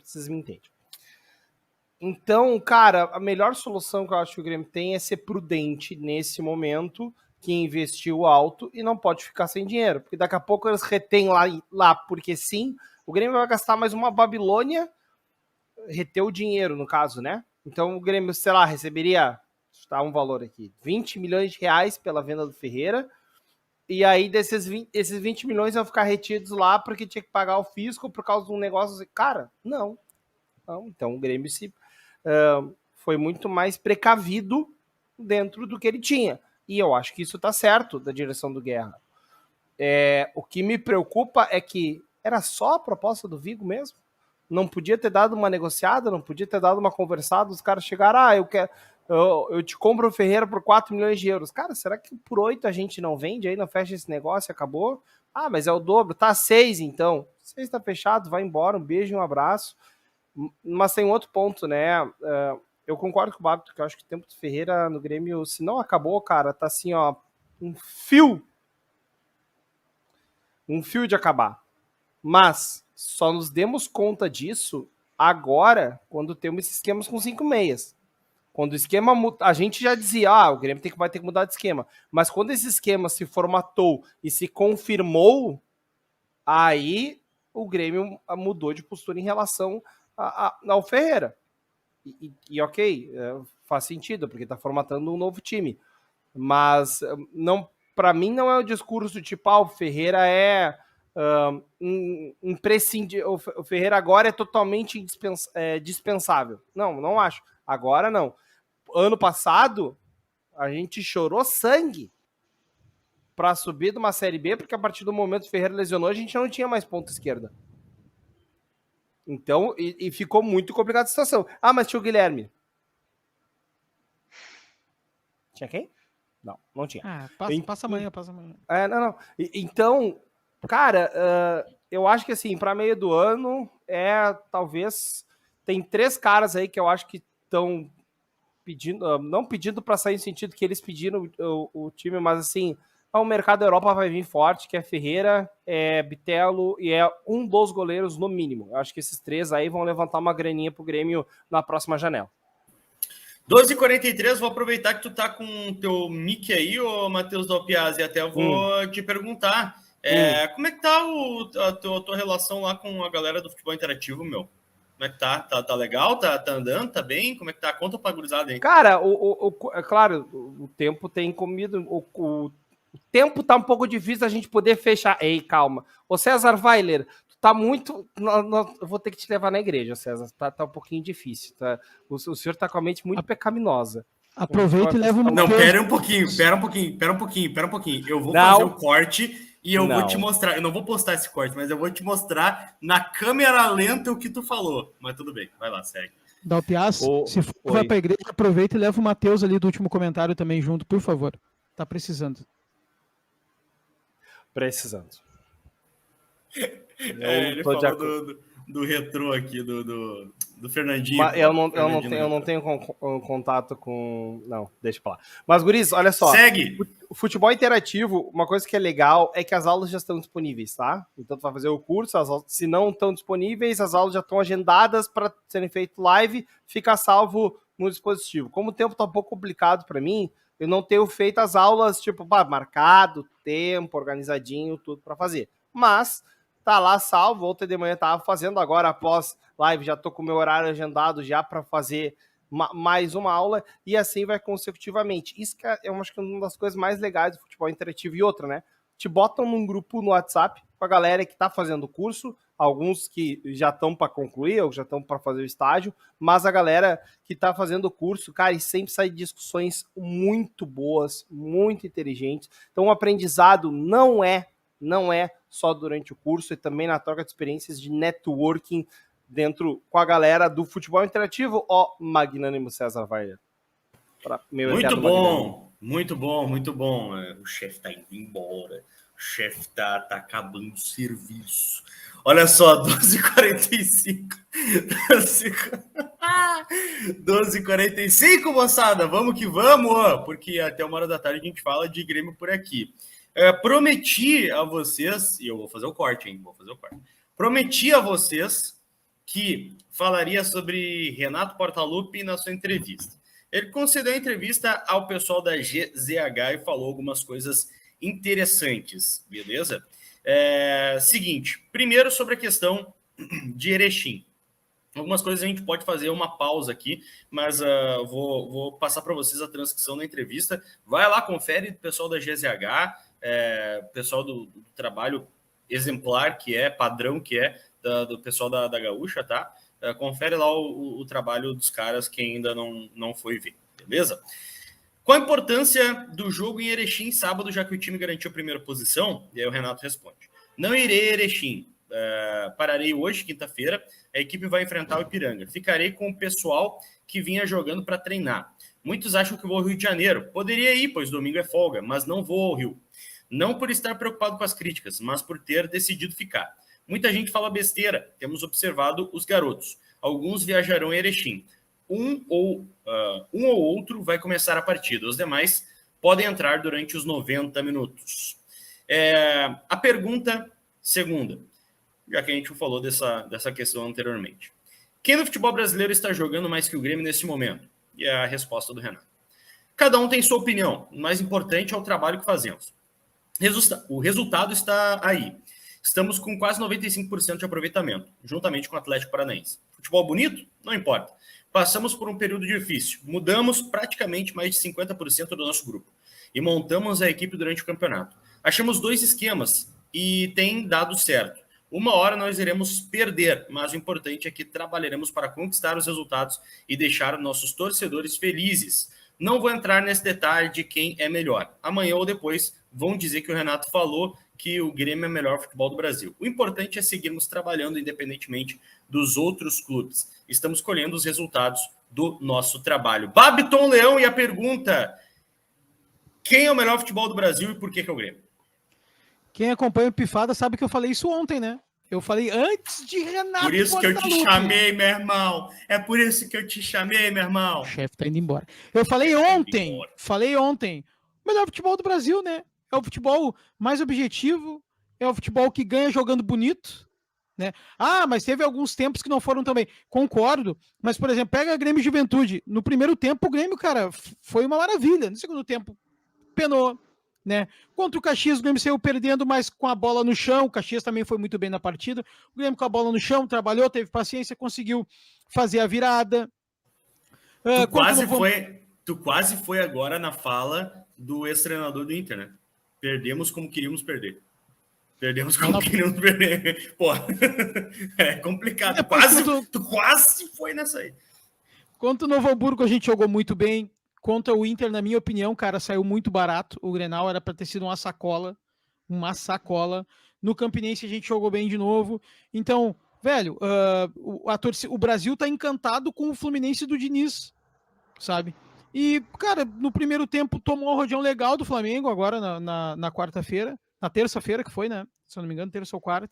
Vocês me entendem. Então, cara, a melhor solução que eu acho que o Grêmio tem é ser prudente nesse momento, que investiu alto e não pode ficar sem dinheiro. Porque daqui a pouco eles retêm lá porque sim, o Grêmio vai gastar mais uma Babilônia, reter o dinheiro, no caso, né? Então o Grêmio, sei lá, receberia, tá um valor aqui, 20 milhões de reais pela venda do Ferreira, e aí esses 20 milhões vão ficar retidos lá porque tinha que pagar o fisco por causa de um negócio assim. Cara, não. Então o Grêmio foi muito mais precavido dentro do que ele tinha. E eu acho que isso tá certo da direção do Guerra. O que me preocupa é que era só a proposta do Vigo mesmo? Não podia ter dado uma negociada, não podia ter dado uma conversada, os caras chegaram, eu te compro o Ferreira por 4 milhões de euros. Cara, será que por 8 a gente não vende aí, não fecha esse negócio e acabou? Ah, mas é o dobro, tá 6 então. 6 tá fechado, vai embora, um beijo e um abraço. Mas tem um outro ponto, né? Eu concordo com o Babito, que eu acho que o tempo do Ferreira no Grêmio, se não acabou, cara, tá assim, ó, um fio de acabar. Mas só nos demos conta disso agora, quando temos esquemas com 5 meias. Quando o esquema a gente já dizia, o Grêmio vai ter que mudar de esquema. Mas quando esse esquema se formatou e se confirmou, aí o Grêmio mudou de postura em relação ao Ferreira. E ok, faz sentido, porque tá formatando um novo time. Mas não, para mim não é o discurso tipo, o Ferreira é imprescindível. O Ferreira agora é totalmente dispensável. Não acho. Agora não. Ano passado, a gente chorou sangue para subir de uma Série B, porque a partir do momento que o Ferreira lesionou, a gente não tinha mais ponta esquerda. Então, e ficou muito complicada a situação. Mas tinha o Guilherme. Tinha quem? Não tinha. Passa amanhã. Não. Então, cara, eu acho que assim, para meio do ano, talvez, tem 3 caras aí que eu acho que estão pedindo, não pedindo para sair no sentido que eles pediram o time, mas assim, o mercado da Europa vai vir forte, que é Ferreira, Bitelo e um dos goleiros no mínimo. Eu acho que esses 3 aí vão levantar uma graninha pro Grêmio na próxima janela. 12h43, vou aproveitar que tu tá com o teu mic aí, ô Matheus Dalpiazzi, e até eu vou te perguntar, como é que tá a tua relação lá com a galera do futebol interativo, meu? Como é que tá? Tá legal? Tá andando? Tá bem? Como é que tá? Conta pra gurizada aí. Cara, claro, o tempo tem comido, o tempo tá um pouco difícil da gente poder fechar. Ei, calma. Ô César Weiler, tu tá muito... Eu vou ter que te levar na igreja, César. Tá um pouquinho difícil. Tá? O senhor tá com a mente muito pecaminosa. Aproveita e leva uma... Não, pera um pouquinho. Eu vou fazer o corte e eu vou te mostrar. Eu não vou postar esse corte, mas eu vou te mostrar na câmera lenta o que tu falou. Mas tudo bem, vai lá, segue. Dalpiaz, se for vai pra igreja, aproveita e leva o Matheus ali do último comentário também junto, por favor. Tá precisando. Ele falou do retrô aqui, do Fernandinho. Eu não tenho contato com... Não, deixa pra lá. Mas, guris, olha só. Segue! O futebol interativo, uma coisa que é legal é que as aulas já estão disponíveis, tá? Então tu vai fazer o curso, se não estão disponíveis, as aulas já estão agendadas para serem feitas live, fica salvo no dispositivo. Como o tempo tá um pouco complicado para mim, eu não tenho feito as aulas, tipo, marcado, tempo, organizadinho, tudo para fazer. Mas tá lá salvo, ontem de manhã tava fazendo, agora após live já tô com o meu horário agendado já para fazer mais uma aula, e assim vai consecutivamente. Isso que eu acho que é uma das coisas mais legais do futebol interativo. E outra, né? Te botam num grupo no WhatsApp com a galera que tá fazendo o curso, alguns que já estão para concluir, ou já estão para fazer o estágio, mas a galera que tá fazendo o curso, cara, e sempre sai discussões muito boas, muito inteligentes. Então o aprendizado não é só durante o curso, e também na troca de experiências de networking dentro com a galera do futebol interativo, magnânimo César Weiler. Muito bom. O chefe tá indo embora. O chefe tá acabando o serviço. Olha só, 12h45. 12h45, moçada. Vamos que vamos, porque até 1h da tarde a gente fala de Grêmio por aqui. Prometi a vocês, e eu vou fazer o corte, hein? Prometi a vocês que falaria sobre Renato Portaluppi na sua entrevista. Ele concedeu a entrevista ao pessoal da GZH e falou algumas coisas interessantes, beleza? Seguinte, primeiro sobre a questão de Erechim. Algumas coisas a gente pode fazer uma pausa aqui, mas vou passar para vocês a transcrição da entrevista. Vai lá, confere, pessoal da GZH, pessoal do trabalho exemplar que é, padrão que é, do pessoal da Gaúcha, tá? Confere lá o trabalho dos caras que ainda não foi ver, beleza? Qual a importância do jogo em Erechim sábado, já que o time garantiu a primeira posição? E aí o Renato responde. Não irei a Erechim. Pararei hoje, quinta-feira. A equipe vai enfrentar o Ipiranga. Ficarei com o pessoal que vinha jogando para treinar. Muitos acham que vou ao Rio de Janeiro. Poderia ir, pois domingo é folga, mas não vou ao Rio. Não por estar preocupado com as críticas, mas por ter decidido ficar. Muita gente fala besteira. Temos observado os garotos. Alguns viajarão em Erechim. Um ou outro vai começar a partida. Os demais podem entrar durante os 90 minutos. A pergunta segunda, já que a gente falou dessa questão anteriormente. Quem no futebol brasileiro está jogando mais que o Grêmio nesse momento? E a resposta do Renato. Cada um tem sua opinião. O mais importante é o trabalho que fazemos. O resultado está aí. Estamos com quase 95% de aproveitamento, juntamente com o Atlético Paranaense. Futebol bonito? Não importa. Passamos por um período difícil. Mudamos praticamente mais de 50% do nosso grupo. E montamos a equipe durante o campeonato. Achamos 2 esquemas e tem dado certo. Uma hora nós iremos perder, mas o importante é que trabalharemos para conquistar os resultados e deixar nossos torcedores felizes. Não vou entrar nesse detalhe de quem é melhor. Amanhã ou depois vão dizer que o Renato falou que o Grêmio é o melhor futebol do Brasil. O importante é seguirmos trabalhando independentemente dos outros clubes. Estamos colhendo os resultados do nosso trabalho. Babiton Leão, e a pergunta: quem é o melhor futebol do Brasil e por que é o Grêmio? Quem acompanha o Pifada sabe que eu falei isso ontem, né? Eu falei antes de Renato. Por isso que eu te chamei, meu irmão. É por isso que eu te chamei, meu irmão. O chefe tá indo embora. Eu falei ontem. O melhor futebol do Brasil, né? É o futebol mais objetivo. É o futebol que ganha jogando bonito, né? Ah, mas teve alguns tempos que não foram também. Concordo. Mas, por exemplo, pega a Grêmio e Juventude. No primeiro tempo, o Grêmio, cara, foi uma maravilha. No segundo tempo, penou. Né? Contra o Caxias, o Grêmio saiu perdendo, mas com a bola no chão. O Caxias também foi muito bem na partida. O Grêmio com a bola no chão, trabalhou, teve paciência, conseguiu fazer a virada. Tu quase foi agora na fala do ex-treinador do Inter, né? Perdemos como queríamos perder. Queríamos perder. Pô, é complicado. Tu quase foi nessa aí. Contra o Novo Hamburgo, a gente jogou muito bem. Contra o Inter, na minha opinião, cara, saiu muito barato. O Grenal era para ter sido uma sacola. No Campinense a gente jogou bem de novo. Então, velho, o Brasil tá encantado com o Fluminense do Diniz, sabe? E, cara, no primeiro tempo tomou um rodeão legal do Flamengo, agora na quarta-feira. Na terça-feira que foi, né? Se eu não me engano, terça ou quarta.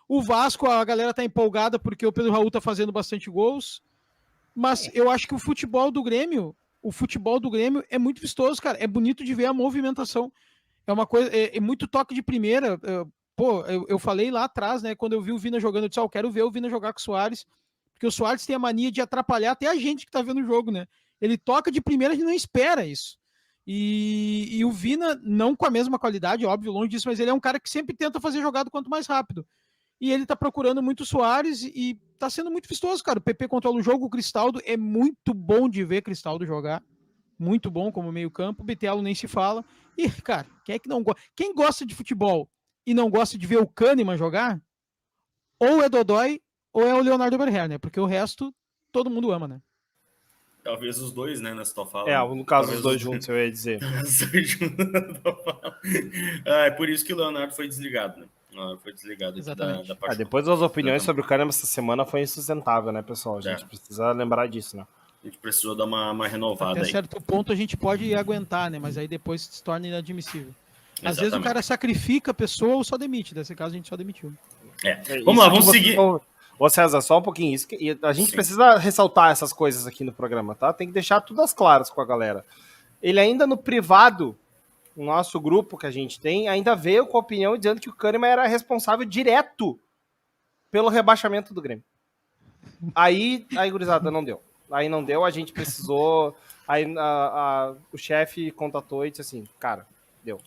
O Vasco, a galera tá empolgada porque o Pedro Raul tá fazendo bastante gols. Mas eu acho que o futebol do Grêmio é muito vistoso, cara. É bonito de ver a movimentação. É uma coisa, é muito toque de primeira. Eu falei lá atrás, né? Quando eu vi o Vina jogando, eu disse, eu quero ver o Vina jogar com o Soares, porque o Soares tem a mania de atrapalhar até a gente que tá vendo o jogo, né? Ele toca de primeira, a gente não espera isso. E o Vina, não com a mesma qualidade, óbvio, longe disso, mas ele é um cara que sempre tenta fazer jogada quanto mais rápido. E ele tá procurando muito o Soares e tá sendo muito vistoso, cara. O PP controla o jogo, o Cristaldo é muito bom de ver Cristaldo jogar. Muito bom como meio campo. O Bitelo nem se fala. E, cara, quem gosta de futebol e não gosta de ver o Kahneman jogar, ou é Dodói ou é o Leonardo Berrer, né? Porque o resto todo mundo ama, né? Talvez os dois, né, nessa tua fala. No caso dos dois juntos, eu ia dizer. É por isso que o Leonardo foi desligado, né? Foi desligado da parte. Depois das opiniões sobre o Kahneman essa semana foi insustentável, né, pessoal? A gente precisa lembrar disso, né? A gente precisou dar uma renovada aí. Até certo ponto a gente pode aguentar, né? Mas aí depois se torna inadmissível. Às vezes o cara sacrifica a pessoa ou só demite. Nesse caso a gente só demitiu. Vamos lá, vamos seguir. Ô César, só um pouquinho. A gente precisa ressaltar essas coisas aqui no programa, tá? Tem que deixar tudo às claras com a galera. Ele ainda no privado, o nosso grupo que a gente tem, ainda veio com a opinião dizendo que o Kahneman era responsável direto pelo rebaixamento do Grêmio. Aí gurizada, não deu. Aí não deu, a gente precisou... Aí o chefe contatou e disse assim, cara, deu.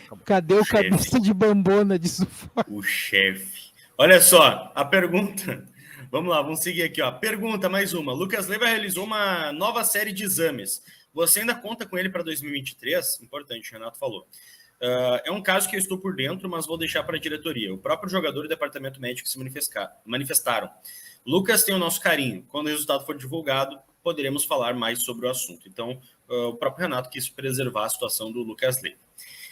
Acabou. Cadê o cabeça de bambona de sufoco? O chefe. Olha só, a pergunta. Vamos lá, vamos seguir aqui, ó. Pergunta, mais uma. Lucas Leiva realizou uma nova série de exames. Você ainda conta com ele para 2023? Importante, o Renato falou. É um caso que eu estou por dentro, mas vou deixar para a diretoria. O próprio jogador e o departamento médico se manifestaram. Lucas tem o nosso carinho. Quando o resultado for divulgado, poderemos falar mais sobre o assunto. Então, o próprio Renato quis preservar a situação do Lucas Leiva.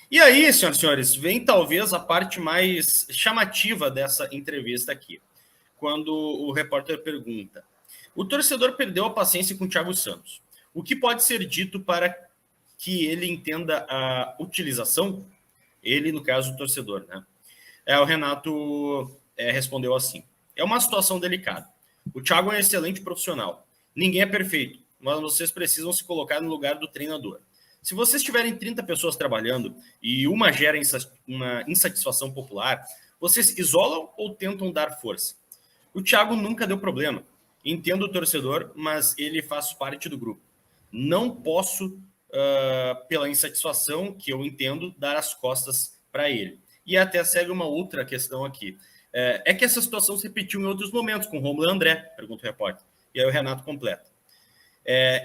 E aí, senhoras e senhores, vem talvez a parte mais chamativa dessa entrevista aqui, quando o repórter pergunta: o torcedor perdeu a paciência com o Thiago Santos. O que pode ser dito para que ele entenda a utilização? Ele, no caso, o torcedor, né? O Renato respondeu assim: é uma situação delicada. O Thiago é um excelente profissional. Ninguém é perfeito, mas vocês precisam se colocar no lugar do treinador. Se vocês tiverem 30 pessoas trabalhando e uma gera uma insatisfação popular, vocês isolam ou tentam dar força? O Thiago nunca deu problema. Entendo o torcedor, mas ele faz parte do grupo. Não posso, pela insatisfação que eu entendo, dar as costas para ele. E até segue uma outra questão aqui. É que essa situação se repetiu em outros momentos, com o Rômulo e André, pergunta o repórter. E aí o Renato completa.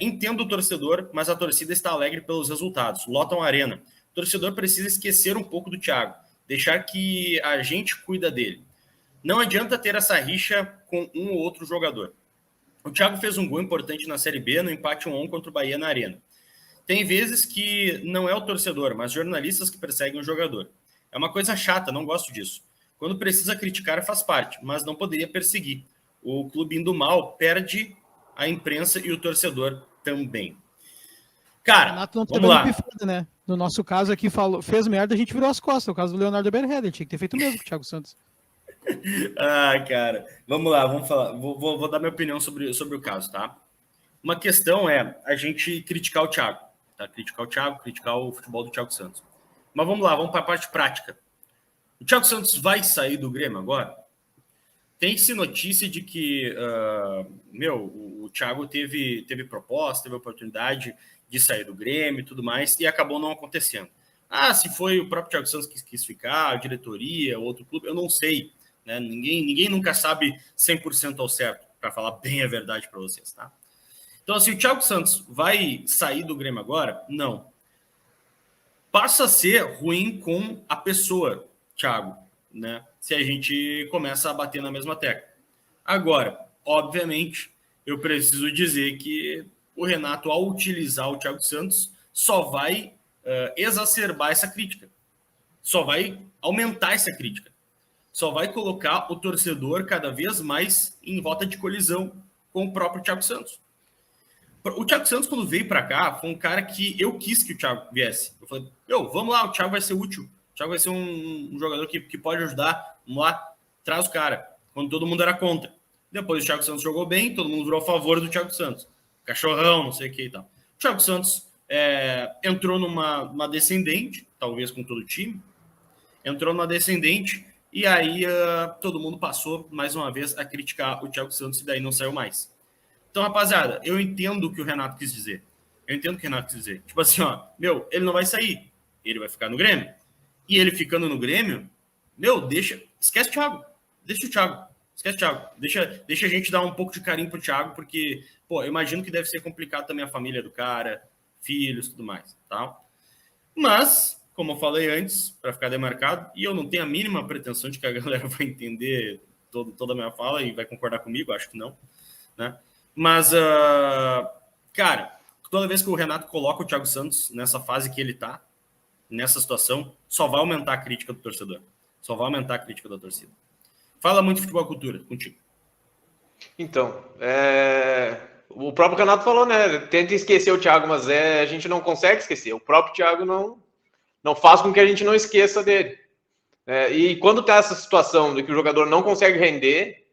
Entendo o torcedor, mas a torcida está alegre pelos resultados. Lotam a arena. O torcedor precisa esquecer um pouco do Thiago, deixar que a gente cuida dele. Não adianta ter essa rixa com um ou outro jogador. O Thiago fez um gol importante na Série B no empate 1-1 contra o Bahia na arena. Tem vezes que não é o torcedor, mas jornalistas que perseguem o jogador. É uma coisa chata, não gosto disso. Quando precisa criticar, faz parte, mas não poderia perseguir. O clube indo mal perde a imprensa e o torcedor também. Cara, Renato não vamos lá. Pifada, né? No nosso caso aqui, fez merda, a gente virou as costas. O caso do Leonardo Berreda, ele tinha que ter feito o mesmo com o Thiago Santos. Cara, vamos lá, vamos falar. Vou dar minha opinião sobre o caso, tá? Uma questão é a gente criticar o Thiago, tá? Criticar o futebol do Thiago Santos. Mas vamos lá, vamos para a parte prática. O Thiago Santos vai sair do Grêmio agora? Tem-se notícia de que, o Thiago teve proposta, teve oportunidade de sair do Grêmio e tudo mais, e acabou não acontecendo. Se foi o próprio Thiago Santos que quis ficar, a diretoria, outro clube, eu não sei. Né? Ninguém nunca sabe 100% ao certo, para falar bem a verdade para vocês, tá? Então, assim, o Thiago Santos vai sair do Grêmio agora? Não. Passa a ser ruim com a pessoa, Thiago, né? Se a gente começa a bater na mesma tecla. Agora, obviamente, eu preciso dizer que o Renato, ao utilizar o Thiago Santos, só vai exacerbar essa crítica. Só vai aumentar essa crítica. Só vai colocar o torcedor cada vez mais em rota de colisão com o próprio Thiago Santos. O Thiago Santos, quando veio para cá, foi um cara que eu quis que o Thiago viesse. Eu falei, vamos lá, o Thiago vai ser útil. O Thiago vai ser um jogador que pode ajudar. Vamos lá, traz o cara. Quando todo mundo era contra. Depois o Thiago Santos jogou bem, todo mundo virou a favor do Thiago Santos. Cachorrão, não sei o que e tal. O Thiago Santos entrou numa descendente, talvez com todo o time. Entrou numa descendente e aí todo mundo passou, mais uma vez, a criticar o Thiago Santos e daí não saiu mais. Então, rapaziada, eu entendo o que o Renato quis dizer. Tipo assim, ele não vai sair. Ele vai ficar no Grêmio. E ele ficando no Grêmio, esquece o Thiago. Deixa o Thiago. Esquece o Thiago. Deixa a gente dar um pouco de carinho pro Thiago, porque, eu imagino que deve ser complicado também a família do cara, filhos, tudo mais, tá? Mas, como eu falei antes, para ficar demarcado, e eu não tenho a mínima pretensão de que a galera vai entender toda a minha fala e vai concordar comigo, acho que não, né? Mas, cara, toda vez que o Renato coloca o Thiago Santos nessa fase que ele tá, nessa situação, só vai aumentar a crítica do torcedor. Só vai aumentar a crítica da torcida. Fala muito de futebol cultura, contigo. Então, o próprio Renato falou, né? Tenta esquecer o Thiago, mas a gente não consegue esquecer. O próprio Thiago não faz com que a gente não esqueça dele. E quando tá essa situação de que o jogador não consegue render,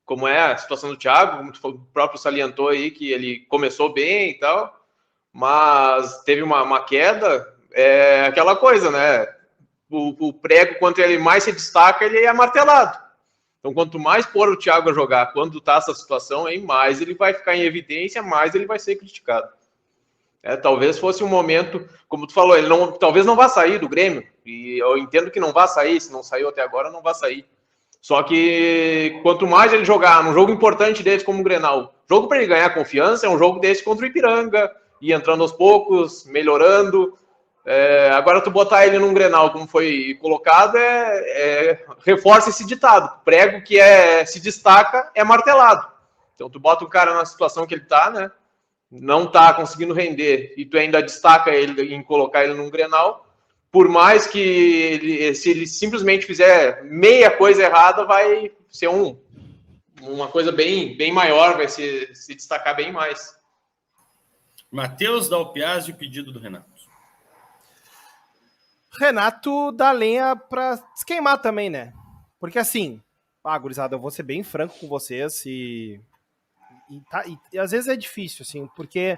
como é a situação do Thiago, como o próprio salientou aí, que ele começou bem e tal, mas teve uma queda, é aquela coisa, né? O prego, quanto ele mais se destaca, ele é martelado. Então, quanto mais pôr o Thiago a jogar quando tá essa situação, aí mais ele vai ficar em evidência, mais ele vai ser criticado. Talvez fosse um momento, como tu falou, ele talvez não vá sair do Grêmio, e eu entendo que não vá sair, se não saiu até agora, não vá sair. Só que quanto mais ele jogar num jogo importante desse como o Grenal, jogo para ele ganhar confiança é um jogo desse contra o Ipiranga, ir entrando aos poucos, melhorando. Agora tu botar ele num Grenal como foi colocado, reforça esse ditado, prego que se destaca é martelado. Então tu bota o cara na situação que ele tá, né? Não tá conseguindo render e tu ainda destaca ele em colocar ele num Grenal, por mais que se ele simplesmente fizer meia coisa errada, vai ser uma coisa bem, bem maior, vai se destacar bem mais. Matheus Dalpiazzi, o pedido do Renato. Renato dá lenha pra se queimar também, né? Porque assim, gurizada, eu vou ser bem franco com vocês e às vezes é difícil, assim, porque,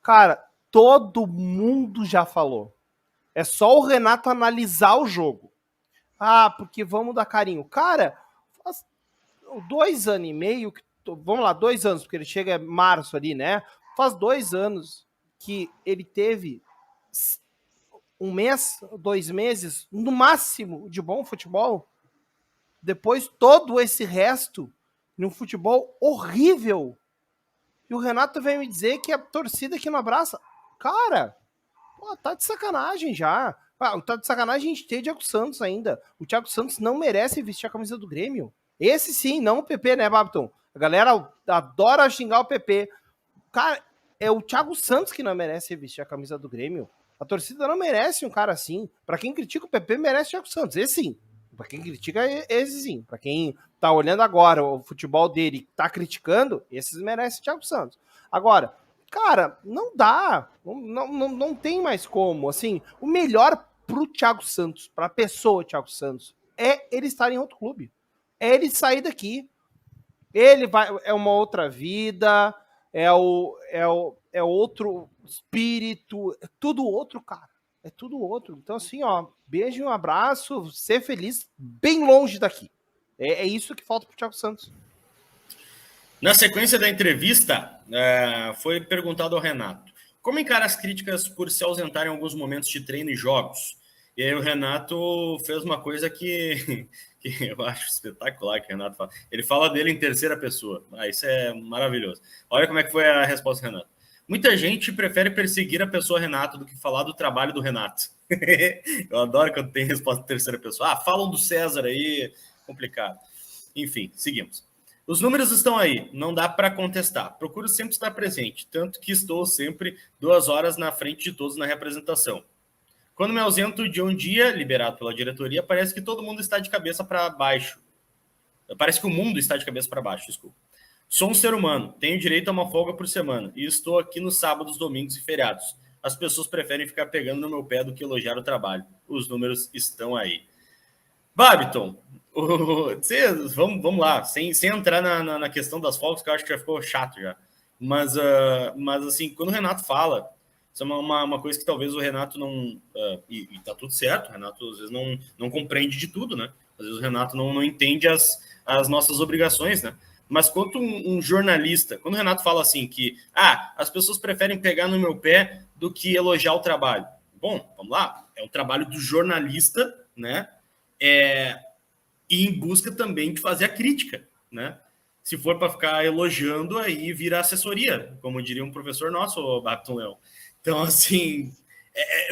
cara, todo mundo já falou. É só o Renato analisar o jogo. Porque vamos dar carinho. Cara, faz 2 anos e meio, vamos lá, 2 anos, porque ele chega em março ali, né? Faz 2 anos que ele teve 1 mês, 2 meses, no máximo, de bom futebol. Depois, todo esse resto, num futebol horrível. E o Renato vem me dizer que a torcida aqui não abraça. Cara, tá de sacanagem já. Tá de sacanagem a gente ter o Thiago Santos ainda. O Thiago Santos não merece vestir a camisa do Grêmio. Esse sim, não o PP, né, Babiton? A galera adora xingar o PP. Cara, é o Thiago Santos que não merece vestir a camisa do Grêmio. A torcida não merece um cara assim. Pra quem critica o PP, merece o Thiago Santos. Esse sim. Pra quem critica, esse sim. Pra quem tá olhando agora o futebol dele e tá criticando, esses merecem o Thiago Santos. Agora, cara, não dá. Não tem mais como. Assim, o melhor pro Thiago Santos, pra pessoa Thiago Santos, é ele estar em outro clube. É ele sair daqui. Ele vai... É uma outra vida. É outro espírito. É tudo outro, cara. É tudo outro. Então, assim, beijo e um abraço. Ser feliz bem longe daqui. É isso que falta pro Thiago Santos. Na sequência da entrevista, foi perguntado ao Renato como encara as críticas por se ausentar em alguns momentos de treino e jogos. E aí o Renato fez uma coisa que eu acho espetacular que o Renato fala. Ele fala dele em terceira pessoa. Isso é maravilhoso. Olha como é que foi a resposta do Renato. Muita gente prefere perseguir a pessoa Renato do que falar do trabalho do Renato. Eu adoro quando tem resposta em terceira pessoa. Falam do César aí, complicado. Enfim, seguimos. Os números estão aí, não dá para contestar. Procuro sempre estar presente, tanto que estou sempre 2 horas na frente de todos na representação. Quando me ausento de um dia, liberado pela diretoria, parece que todo mundo está de cabeça para baixo. Parece que o mundo está de cabeça para baixo, desculpa. Sou um ser humano, tenho direito a uma folga por semana e estou aqui nos sábados, domingos e feriados. As pessoas preferem ficar pegando no meu pé do que elogiar o trabalho. Os números estão aí. Babiton, vamos lá, sem entrar na questão das folgas, que eu acho que já ficou chato já. Mas assim, quando o Renato fala, isso é uma coisa que talvez o Renato não... e tá tudo certo, o Renato às vezes não compreende de tudo, né? Às vezes o Renato não entende as nossas obrigações, né? Mas quando um jornalista, quando o Renato fala assim que as pessoas preferem pegar no meu pé do que elogiar o trabalho. Bom, vamos lá, é o trabalho do jornalista, né? E em busca também de fazer a crítica, né? Se for para ficar elogiando, aí vira assessoria, como diria um professor nosso, o Babiton Leão. Então, assim,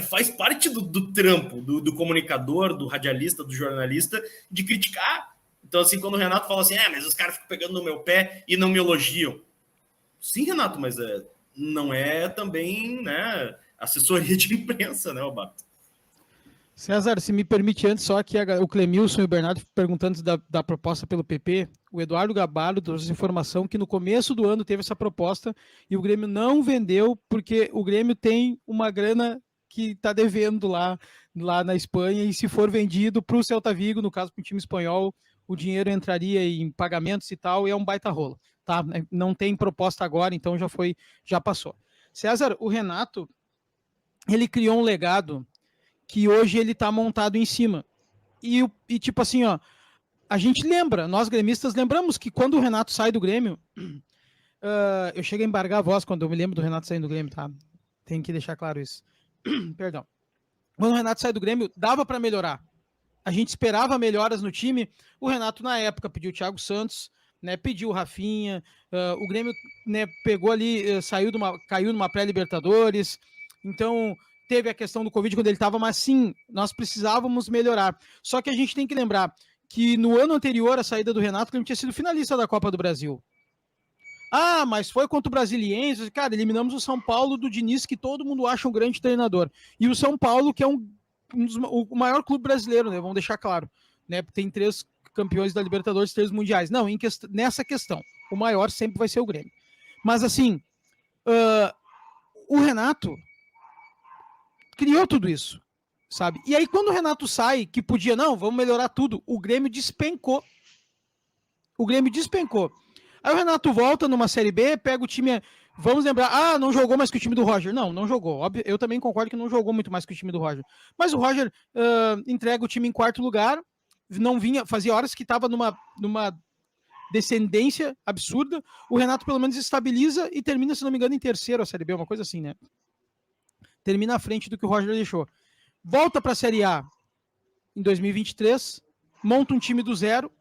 faz parte do trampo, do comunicador, do radialista, do jornalista, de criticar. Então, assim, quando o Renato fala assim, mas os caras ficam pegando no meu pé e não me elogiam. Sim, Renato, mas não é também, né, assessoria de imprensa, né, o Bato? César, se me permite antes, só que o Clemilson e o Bernardo perguntando da proposta pelo PP, o Eduardo Gabardo trouxe informação que no começo do ano teve essa proposta e o Grêmio não vendeu porque o Grêmio tem uma grana que tá devendo lá na Espanha, e se for vendido para o Celta Vigo, no caso para o time espanhol, o dinheiro entraria em pagamentos e tal, e é um baita rolo, tá? Não tem proposta agora, então já passou. César, o Renato, ele criou um legado que hoje ele tá montado em cima. E tipo assim, ó, a gente lembra, nós gremistas lembramos que quando o Renato sai do Grêmio, eu chego a embargar a voz quando eu me lembro do Renato saindo do Grêmio, tá? Tem que deixar claro isso. Perdão. Quando o Renato sai do Grêmio, dava para melhorar. A gente esperava melhoras no time. O Renato, na época, pediu o Thiago Santos, né, pediu o Rafinha. O Grêmio, né, pegou ali, caiu numa pré-Libertadores. Então, teve a questão do Covid quando ele estava, mas sim, nós precisávamos melhorar. Só que a gente tem que lembrar que no ano anterior à saída do Renato, ele tinha sido finalista da Copa do Brasil. Ah, mas foi contra o Brasiliense. Cara, eliminamos o São Paulo do Diniz, que todo mundo acha um grande treinador. E o São Paulo, que é o maior clube brasileiro, né? Vamos deixar claro. Né? Tem 3 campeões da Libertadores, 3 mundiais. Não, nessa questão, o maior sempre vai ser o Grêmio. Mas assim, o Renato criou tudo isso, sabe? E aí quando o Renato sai, que podia, não, vamos melhorar tudo, o Grêmio despencou. Aí o Renato volta numa Série B, pega o time, vamos lembrar, não jogou mais que o time do Roger. Não jogou. Óbvio, eu também concordo que não jogou muito mais que o time do Roger. Mas o Roger entrega o time em 4º lugar, não vinha, fazia horas que estava numa descendência absurda. O Renato pelo menos estabiliza e termina, se não me engano, em 3º a Série B, uma coisa assim, né? Termina à frente do que o Roger deixou. Volta para a Série A em 2023, monta um time do zero,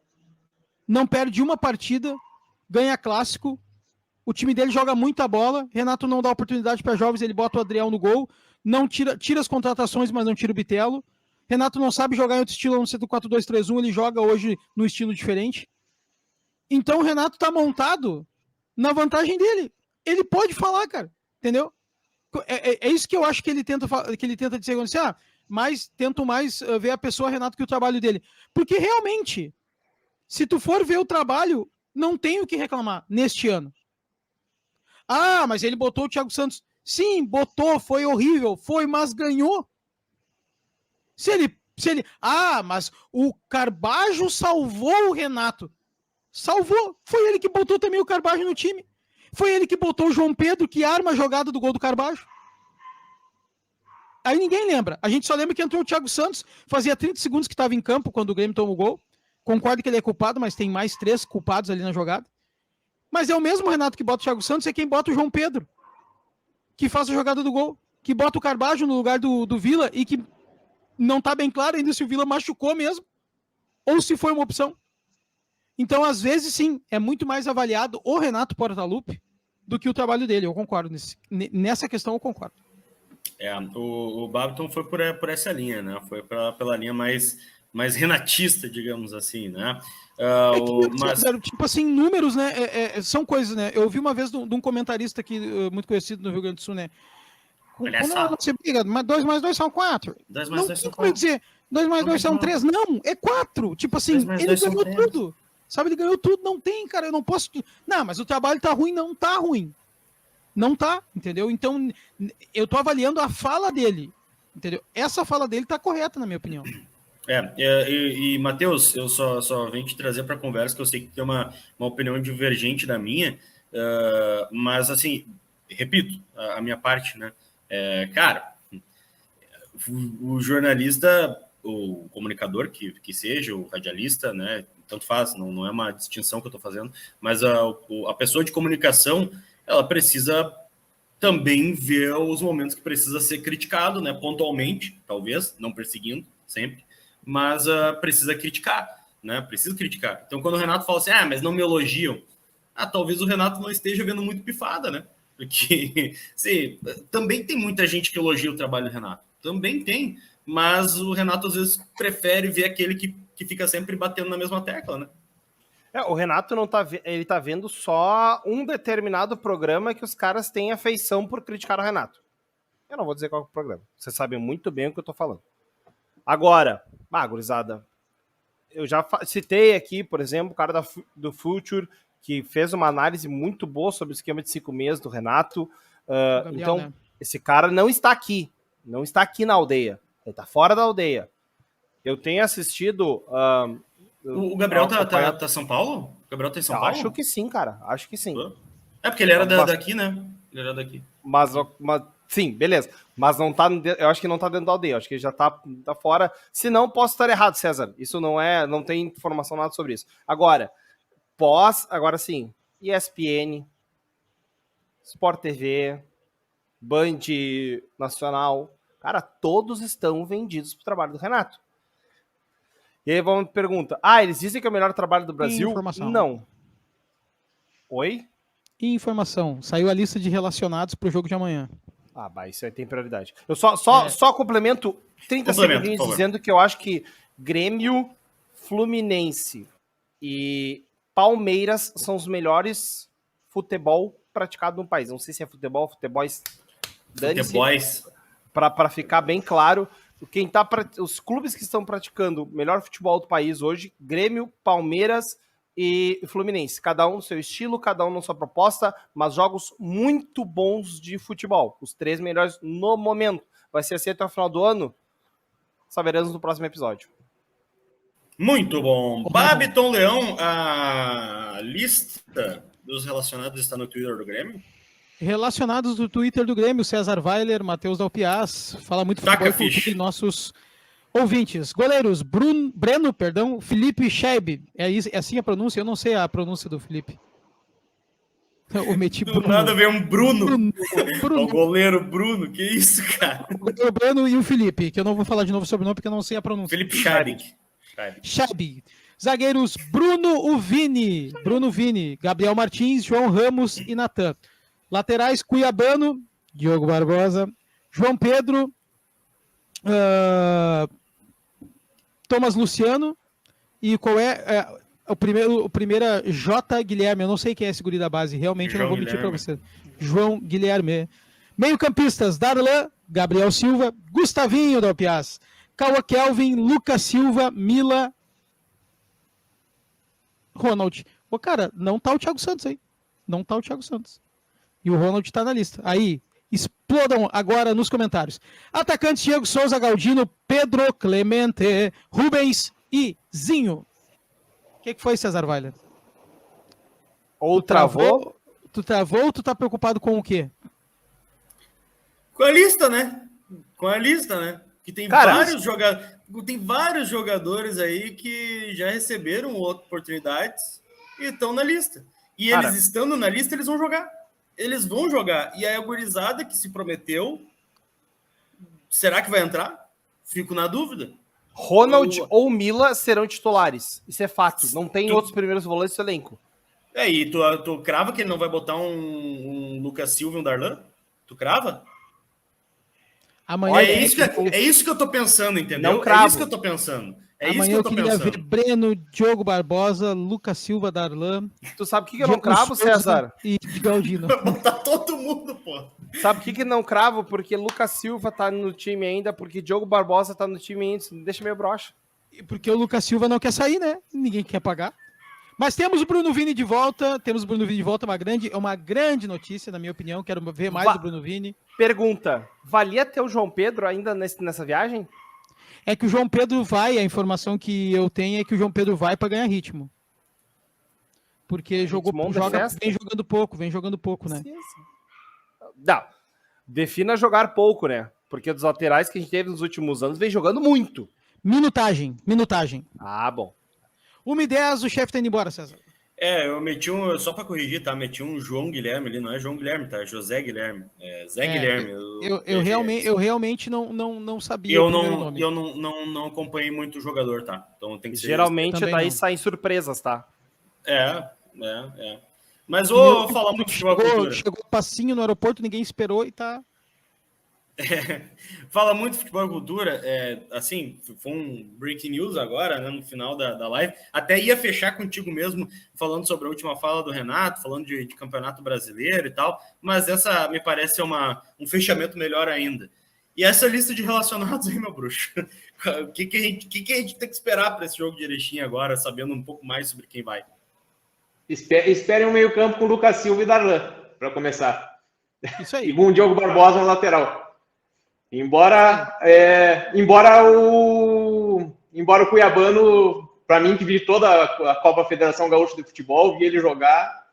não perde uma partida, ganha clássico, o time dele joga muita bola, Renato não dá oportunidade para jovens, ele bota o Adriel no gol, não tira as contratações, mas não tira o Bitelo. Renato não sabe jogar em outro estilo, no 4-2-3-1, ele joga hoje no estilo diferente. Então o Renato tá montado na vantagem dele. Ele pode falar, cara, entendeu? É isso que eu acho que ele tenta dizer, mas tento mais ver a pessoa, Renato, que o trabalho dele. Porque realmente, se tu for ver o trabalho, não tem o que reclamar neste ano. Mas ele botou o Thiago Santos. Sim, botou, foi horrível, mas ganhou. Se ele... mas o Carbajo salvou o Renato. Salvou. Foi ele que botou também o Carbajo no time. Foi ele que botou o João Pedro, que arma a jogada do gol do Carbajo. Aí ninguém lembra. A gente só lembra que entrou o Thiago Santos, fazia 30 segundos que estava em campo quando o Grêmio tomou o gol. Concordo que ele é culpado, mas tem mais 3 culpados ali na jogada. Mas é o mesmo Renato que bota o Thiago Santos, é quem bota o João Pedro, que faz a jogada do gol, que bota o Carbajo no lugar do Vila e que não está bem claro ainda se o Vila machucou mesmo ou se foi uma opção. Então, às vezes, sim, é muito mais avaliado o Renato Portaluppi do que o trabalho dele. Eu concordo. Nessa questão, eu concordo. O Babiton foi por essa linha, né? Foi pela linha mais renatista, digamos assim, né? Tipo assim, números, né? São coisas, né? Eu vi uma vez de um comentarista aqui, muito conhecido no Rio Grande do Sul, né? Olha só. Você briga, mas 2 mais 2 são 4. 2 mais 2 são 4. Como dizer, 2 mais 2 são 3. Não, é 4. Tipo assim, ele ganhou tudo. Sabe, ele ganhou tudo. Não tem, cara, eu não posso... Não, mas o trabalho tá ruim. Não tá ruim. Não tá, entendeu? Então, eu tô avaliando a fala dele, entendeu? Essa fala dele tá correta, na minha opinião. E Matheus, eu só venho te trazer para a conversa, que eu sei que tem uma opinião divergente da minha, mas, assim, repito, a minha parte, né? Cara, o jornalista, o comunicador que seja, o radialista, né? Tanto faz, não é uma distinção que eu estou fazendo, mas a pessoa de comunicação, ela precisa também ver os momentos que precisa ser criticado, né? Pontualmente, talvez, não perseguindo sempre, mas precisa criticar, né? Precisa criticar. Então, quando o Renato fala assim, mas não me elogiam, talvez o Renato não esteja vendo muito pifada, né? Porque, sim, também tem muita gente que elogia o trabalho do Renato. Também tem, mas o Renato, às vezes, prefere ver aquele que fica sempre batendo na mesma tecla, né? O Renato não tá, ele tá vendo só um determinado programa que os caras têm afeição por criticar o Renato. Eu não vou dizer qual é o programa. Vocês sabem muito bem o que eu tô falando. Agora, gurizada, eu já citei aqui, por exemplo, o cara do Future, que fez uma análise muito boa sobre o esquema de 5 meses do Renato. Gabriel, então, né? Esse cara não está aqui. Não está aqui na aldeia. Ele está fora da aldeia. Eu tenho assistido... O Gabriel tá São Paulo? O Gabriel tá em São Paulo? Acho que sim, cara. Acho que sim. É porque ele era daqui, né? Ele era daqui. Mas sim, beleza. Mas não tá. Eu acho que não tá dentro da aldeia. Eu acho que ele já tá fora. Se não, posso estar errado, César. Isso não tem informação nada sobre isso. Agora sim, ESPN, Sport TV, Band Nacional, cara, todos estão vendidos pro trabalho do Renato. E aí vamos pergunta: eles dizem que é o melhor trabalho do Brasil? Informação. Não. Oi? Informação. Saiu a lista de relacionados pro jogo de amanhã. Isso aí tem prioridade. Eu só complemento 30 segundinhos dizendo que eu acho que Grêmio, Fluminense e Palmeiras são os melhores futebol praticado no país. Não sei se é futebol. Para ficar bem claro, os clubes que estão praticando o melhor futebol do país hoje, Grêmio, Palmeiras e Fluminense. Cada um no seu estilo, cada um na sua proposta, mas jogos muito bons de futebol. Os 3 melhores no momento. Vai ser assim até o final do ano? Saberemos no próximo episódio. Muito bom. Babiton Leão, a lista dos relacionados está no Twitter do Grêmio? Relacionados do Twitter do Grêmio, César Weiler, Matheus Dalpiaz, fala muito futebol e nossos ouvintes. Goleiros, Breno, Felipe Scheib. É assim a pronúncia? Eu não sei a pronúncia do Felipe. Eu meti do nada veio um Bruno. O goleiro Bruno, que isso, cara? O Breno e o Felipe, que eu não vou falar de novo sobre o nome porque eu não sei a pronúncia. Felipe Scheib. Zagueiros, Bruno Vini, Gabriel Martins, João Ramos e Natan. Laterais, Cuiabano, Diogo Barbosa, João Pedro, Thomas Luciano, e qual é o primeiro J. Guilherme, eu não sei quem é esse guri da base, realmente eu não vou mentir para você. João Guilherme. Meio-campistas, Darlan, Gabriel Silva, Gustavinho da Alpiaz, Cauã Kelvin, Lucas Silva, Mila, Ronald. Cara, não tá o Thiago Santos aí. Não tá o Thiago Santos. E o Ronald tá na lista. Aí, explodam agora nos comentários. Atacantes, Diego Souza, Galdino, Pedro, Clemente, Rubens e Zinho. O que foi, César Weiler? Ou travou? Tu travou ou tu tá preocupado com o quê? Com a lista, né? Que tem vários jogadores aí que já receberam oportunidades e estão na lista. E eles estando na lista, eles vão jogar. E aí a gurizada que se prometeu, será que vai entrar? Fico na dúvida. Ronald ou Mila serão titulares. Isso é fato. Não tem outros primeiros volantes do elenco. E tu crava que ele não vai botar um Lucas Silva e um Darlan? Tu crava? Amanhã é isso que eu tô pensando, entendeu? Não cravo. É isso que eu tô pensando. Amanhã eu queria ver Breno, Diogo Barbosa, Lucas Silva, Darlan. Tu sabe o que eu não cravo, César? E Galdino. Vai botar todo mundo, pô. Sabe o que não cravo? Porque Lucas Silva tá no time ainda, porque Diogo Barbosa tá no time ainda. Isso me deixa meio broxa. Porque o Lucas Silva não quer sair, né? Ninguém quer pagar. Mas temos o Bruno Vini de volta. Uma grande notícia, na minha opinião. Quero ver mais do Bruno Vini. Pergunta: valia ter o João Pedro ainda nessa viagem? É que o João Pedro vai, a informação que eu tenho é que o João Pedro vai para ganhar ritmo. Porque vem jogando pouco, né? Não, defina jogar pouco, né? Porque dos laterais que a gente teve nos últimos anos, vem jogando muito. Minutagem. Bom. 1h10, o chefe tá indo embora, César. Eu meti só para corrigir, tá? Meti um João Guilherme ali, não é João Guilherme, tá? É José Guilherme. Zé Guilherme. Eu realmente não sabia. Eu não acompanhei muito o jogador, tá? Então tem que ser. Geralmente daí saem surpresas, tá? Mas vou falar muito de futebol cultura. Chegou passinho no aeroporto, ninguém esperou e tá. Fala muito de futebol e cultura, assim, foi um breaking news agora, né, no final da live, até ia fechar contigo mesmo, falando sobre a última fala do Renato, falando de campeonato brasileiro e tal, mas essa me parece ser um fechamento melhor ainda. E essa lista de relacionados aí, meu bruxo, o que a gente tem que esperar para esse jogo de Erechim agora, sabendo um pouco mais sobre quem vai? Esperem um meio campo com Lucas Silva e Darlan, para começar. Isso aí. E com o Diogo Barbosa na lateral. Embora o Cuiabano, para mim, que vi toda a Copa Federação Gaúcha de Futebol, vi ele jogar,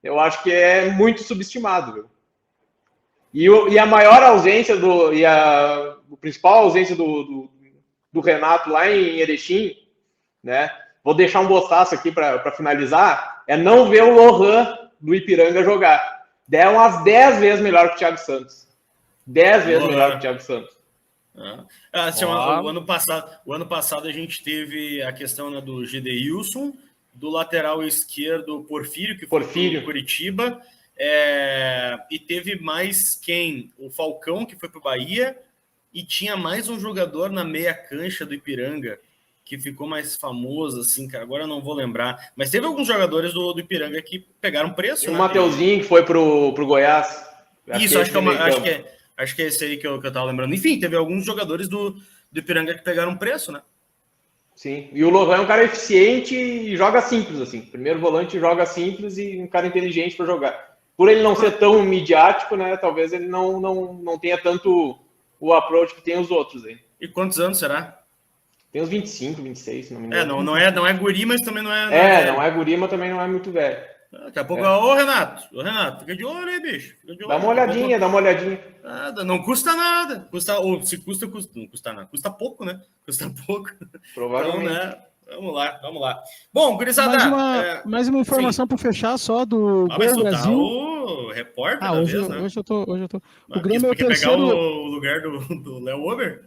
eu acho que é muito subestimado. Viu? E a maior ausência a principal ausência do Renato lá em Erechim, né? Vou deixar um boçaço aqui para finalizar, é não ver o Lohan do Ipiranga jogar. É umas 10 vezes melhor que o Thiago Santos. 10 vezes melhor que o Thiago Santos. O ano passado a gente teve a questão, né, do Gedeilson, do lateral esquerdo Porfírio, que foi para Curitiba, e teve mais quem? O Falcão, que foi para o Bahia, e tinha mais um jogador na meia cancha do Ipiranga, que ficou mais famoso, assim, cara, agora eu não vou lembrar, mas teve alguns jogadores do Ipiranga que pegaram preço. O Mateuzinho, que foi pro Goiás. Isso, acho que é esse aí que eu tava lembrando. Enfim, teve alguns jogadores do Ipiranga que pegaram preço, né? Sim, e o Lohan é um cara eficiente e joga simples, assim. Primeiro volante joga simples e um cara inteligente para jogar. Por ele não ser tão midiático, né, talvez ele não tenha tanto o approach que tem os outros aí. E quantos anos será? Tem uns 25, 26, se não me engano. Não é guri, mas também não é... Não é guri, mas também não é muito velho. Daqui a pouco, ô Renato, fica de olho aí, bicho. Dá uma olhadinha. Nada, não custa nada. Se custa, não custa nada. Custa pouco, né? Custa pouco. Provavelmente. Então, né? Vamos lá. Bom, gurizada... Mais uma informação para fechar só do Gol Brasil. O repórter da hoje, vez, né? Hoje eu tô. O Grêmio é o terceiro... pegar o lugar do Léo Ober?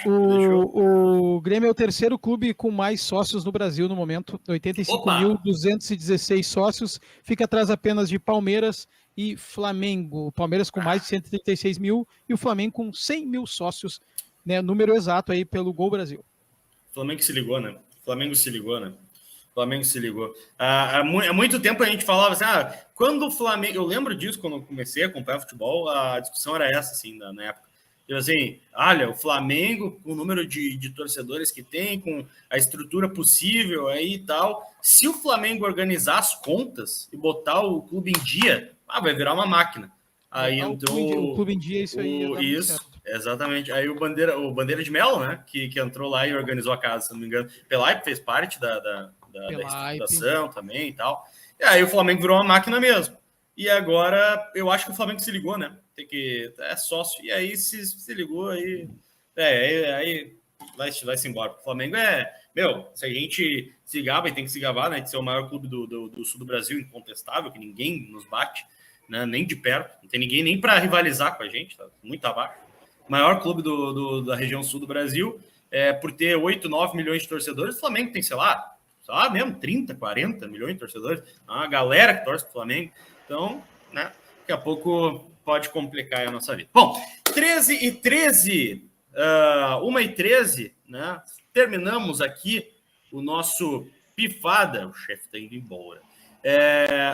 O Grêmio é o terceiro clube com mais sócios no Brasil no momento, 85.216 sócios, fica atrás apenas de Palmeiras e Flamengo. O Palmeiras com mais de 136 mil e o Flamengo com 100 mil sócios, né, número exato aí pelo Gol Brasil. Flamengo se ligou, né? Há muito tempo a gente falava assim, quando o Flamengo... Eu lembro disso, quando eu comecei a acompanhar futebol, a discussão era essa, assim, na época. Tipo assim, olha, o Flamengo, com o número de torcedores que tem, com a estrutura possível aí e tal, se o Flamengo organizar as contas e botar o clube em dia, vai virar uma máquina. Aí entrou... O clube em dia, isso aí. Isso, exatamente. Aí o Bandeira de Melo, né, que entrou lá e organizou a casa, se não me engano. Pelaipe fez parte da estruturação também e tal. E aí o Flamengo virou uma máquina mesmo. E agora, eu acho que o Flamengo se ligou, né? É sócio. E aí, se ligou, aí vai-se embora. O Flamengo se a gente se gaba, e tem que se gabar, né? De ser o maior clube do sul do Brasil, incontestável, que ninguém nos bate, né? Nem de perto. Não tem ninguém nem para rivalizar com a gente, tá muito abaixo. Maior clube da região sul do Brasil, por ter 8, 9 milhões de torcedores. O Flamengo tem, sei lá mesmo, 30, 40 milhões de torcedores. Uma galera que torce pro Flamengo. Então, né, daqui a pouco pode complicar a nossa vida. Bom, 1h13, né, terminamos aqui o nosso Pifada. O chefe está indo embora.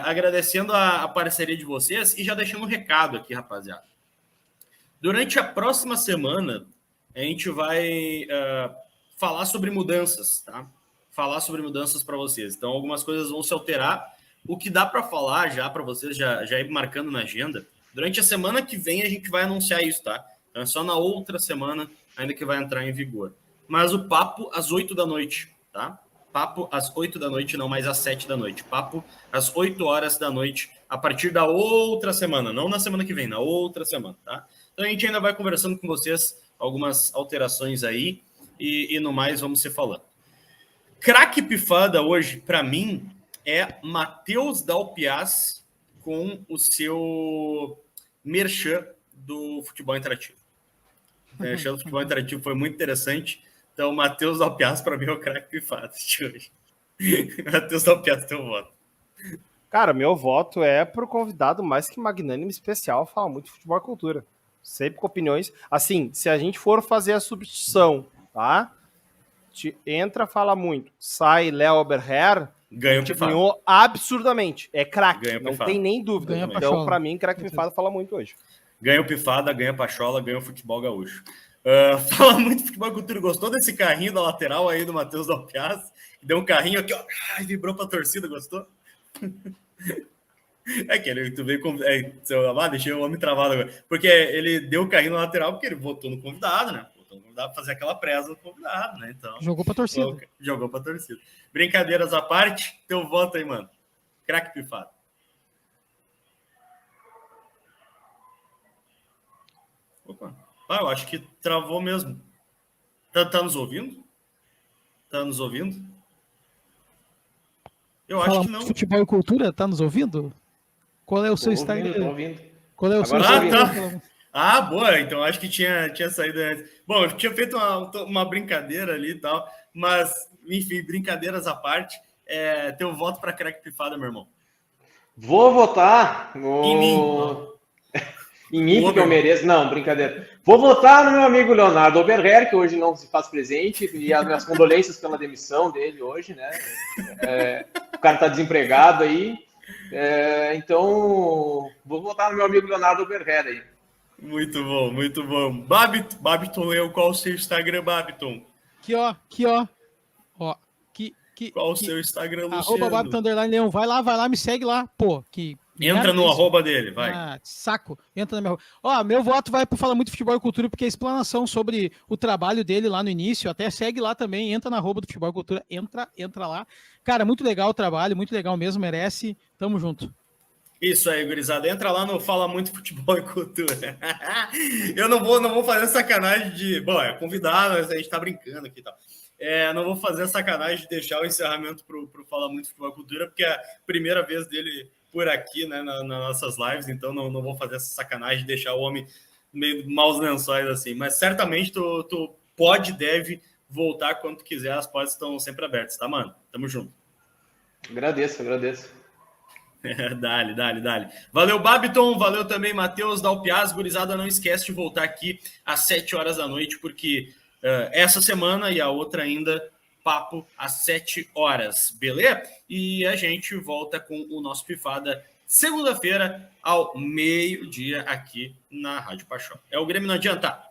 Agradecendo a parceria de vocês e já deixando um recado aqui, rapaziada. Durante a próxima semana, a gente vai falar sobre mudanças, tá? Falar sobre mudanças para vocês. Então, algumas coisas vão se alterar. O que dá para falar já para vocês, já ir marcando na agenda, durante a semana que vem a gente vai anunciar isso, tá? Então é só na outra semana ainda que vai entrar em vigor. Mas o papo às 8 da noite, tá? Papo às 8 da noite, não mais às 7 da noite. Papo às 8 horas da noite, a partir da outra semana, não na semana que vem, na outra semana, tá? Então a gente ainda vai conversando com vocês algumas alterações aí e no mais vamos se falando. Craque Pifada hoje, para mim, é Matheus Dalpiaz com o seu merchan do futebol interativo. O merchan do futebol interativo foi muito interessante. Então, Matheus Dalpiaz, para mim, é o craque Pifada de hoje. Matheus Dalpiaz, teu voto. Cara, meu voto é pro convidado mais que magnânimo especial, fala muito de futebol e cultura. Sempre com opiniões. Assim, se a gente for fazer a substituição, tá? Entra, fala muito. Sai Léo Oberher, ganhou o Pifada. Ganhou absurdamente. É craque, não Pifada. tem nem dúvida. Então, pra mim, craque Pifada fala muito hoje. Ganha o Pifada, ganha a Pachola, ganha o futebol gaúcho. Fala muito de futebol e cultura. Gostou desse carrinho da lateral aí do Matheus Dalpiaz? Deu um carrinho aqui, ó, vibrou pra torcida, gostou? É que ele, tu veio com. Deixei o homem travado agora. Porque ele deu o carrinho na lateral porque ele votou no convidado, né? Votou no convidado pra fazer aquela presa no convidado, né? Então. Jogou pra torcida. Jogou pra torcida. Brincadeiras à parte, teu voto aí, mano. Craque pifado. Opa. Eu acho que travou mesmo. Tá nos ouvindo? Tá nos ouvindo? Eu acho que não. Futebol e cultura, tá nos ouvindo? Qual é o seu Instagram? Tô ouvindo. Qual é o seu Instagram? Tá. Boa, então acho que tinha saído antes. Bom, eu tinha feito uma brincadeira ali e tal, mas, enfim, brincadeiras à parte, teu voto para craque pifada, meu irmão. Vou votar em mim. Em mim, porque eu mereço. Não, brincadeira. Vou votar no meu amigo Leonardo Oberher, que hoje não se faz presente, e as minhas condolências pela demissão dele hoje, né? O cara tá desempregado aí. Então, vou votar no meu amigo Leonardo Oberher aí. Muito bom, muito bom. Babiton, qual o seu Instagram, Babiton? Aqui, ó. Qual o seu Instagram, Luciano? @Babiton_Leão. Vai lá, me segue lá. Pô, entra no arroba dele, vai. Saco. Entra na minha arroba. Meu voto vai pro Fala Muito Futebol e Cultura, porque a explanação sobre o trabalho dele lá no início, até segue lá também, entra na arroba do Futebol e Cultura, entra lá. Cara, muito legal o trabalho, muito legal mesmo, merece. Tamo junto. Isso aí, gurizada. Entra lá no Fala Muito Futebol e Cultura. Eu não vou fazer sacanagem de... Bom, é convidado, a gente tá brincando aqui e tal. Não vou fazer sacanagem de deixar o encerramento pro Fala Muito Futebol e Cultura, porque é a primeira vez dele por aqui, né, nas nossas lives, então não vou fazer essa sacanagem de deixar o homem meio maus lençóis assim. Mas certamente tu deve voltar quando tu quiser, as portas estão sempre abertas, tá, mano? Tamo junto. Agradeço. Dale. Valeu, Babiton. Valeu também, Matheus, Dalpiaz. Gurizada, não esquece de voltar aqui às 7 horas da noite, porque essa semana e a outra ainda, papo às 7 horas, beleza? E a gente volta com o nosso Pifada segunda-feira ao meio-dia aqui na Rádio Paixão. O Grêmio não adianta.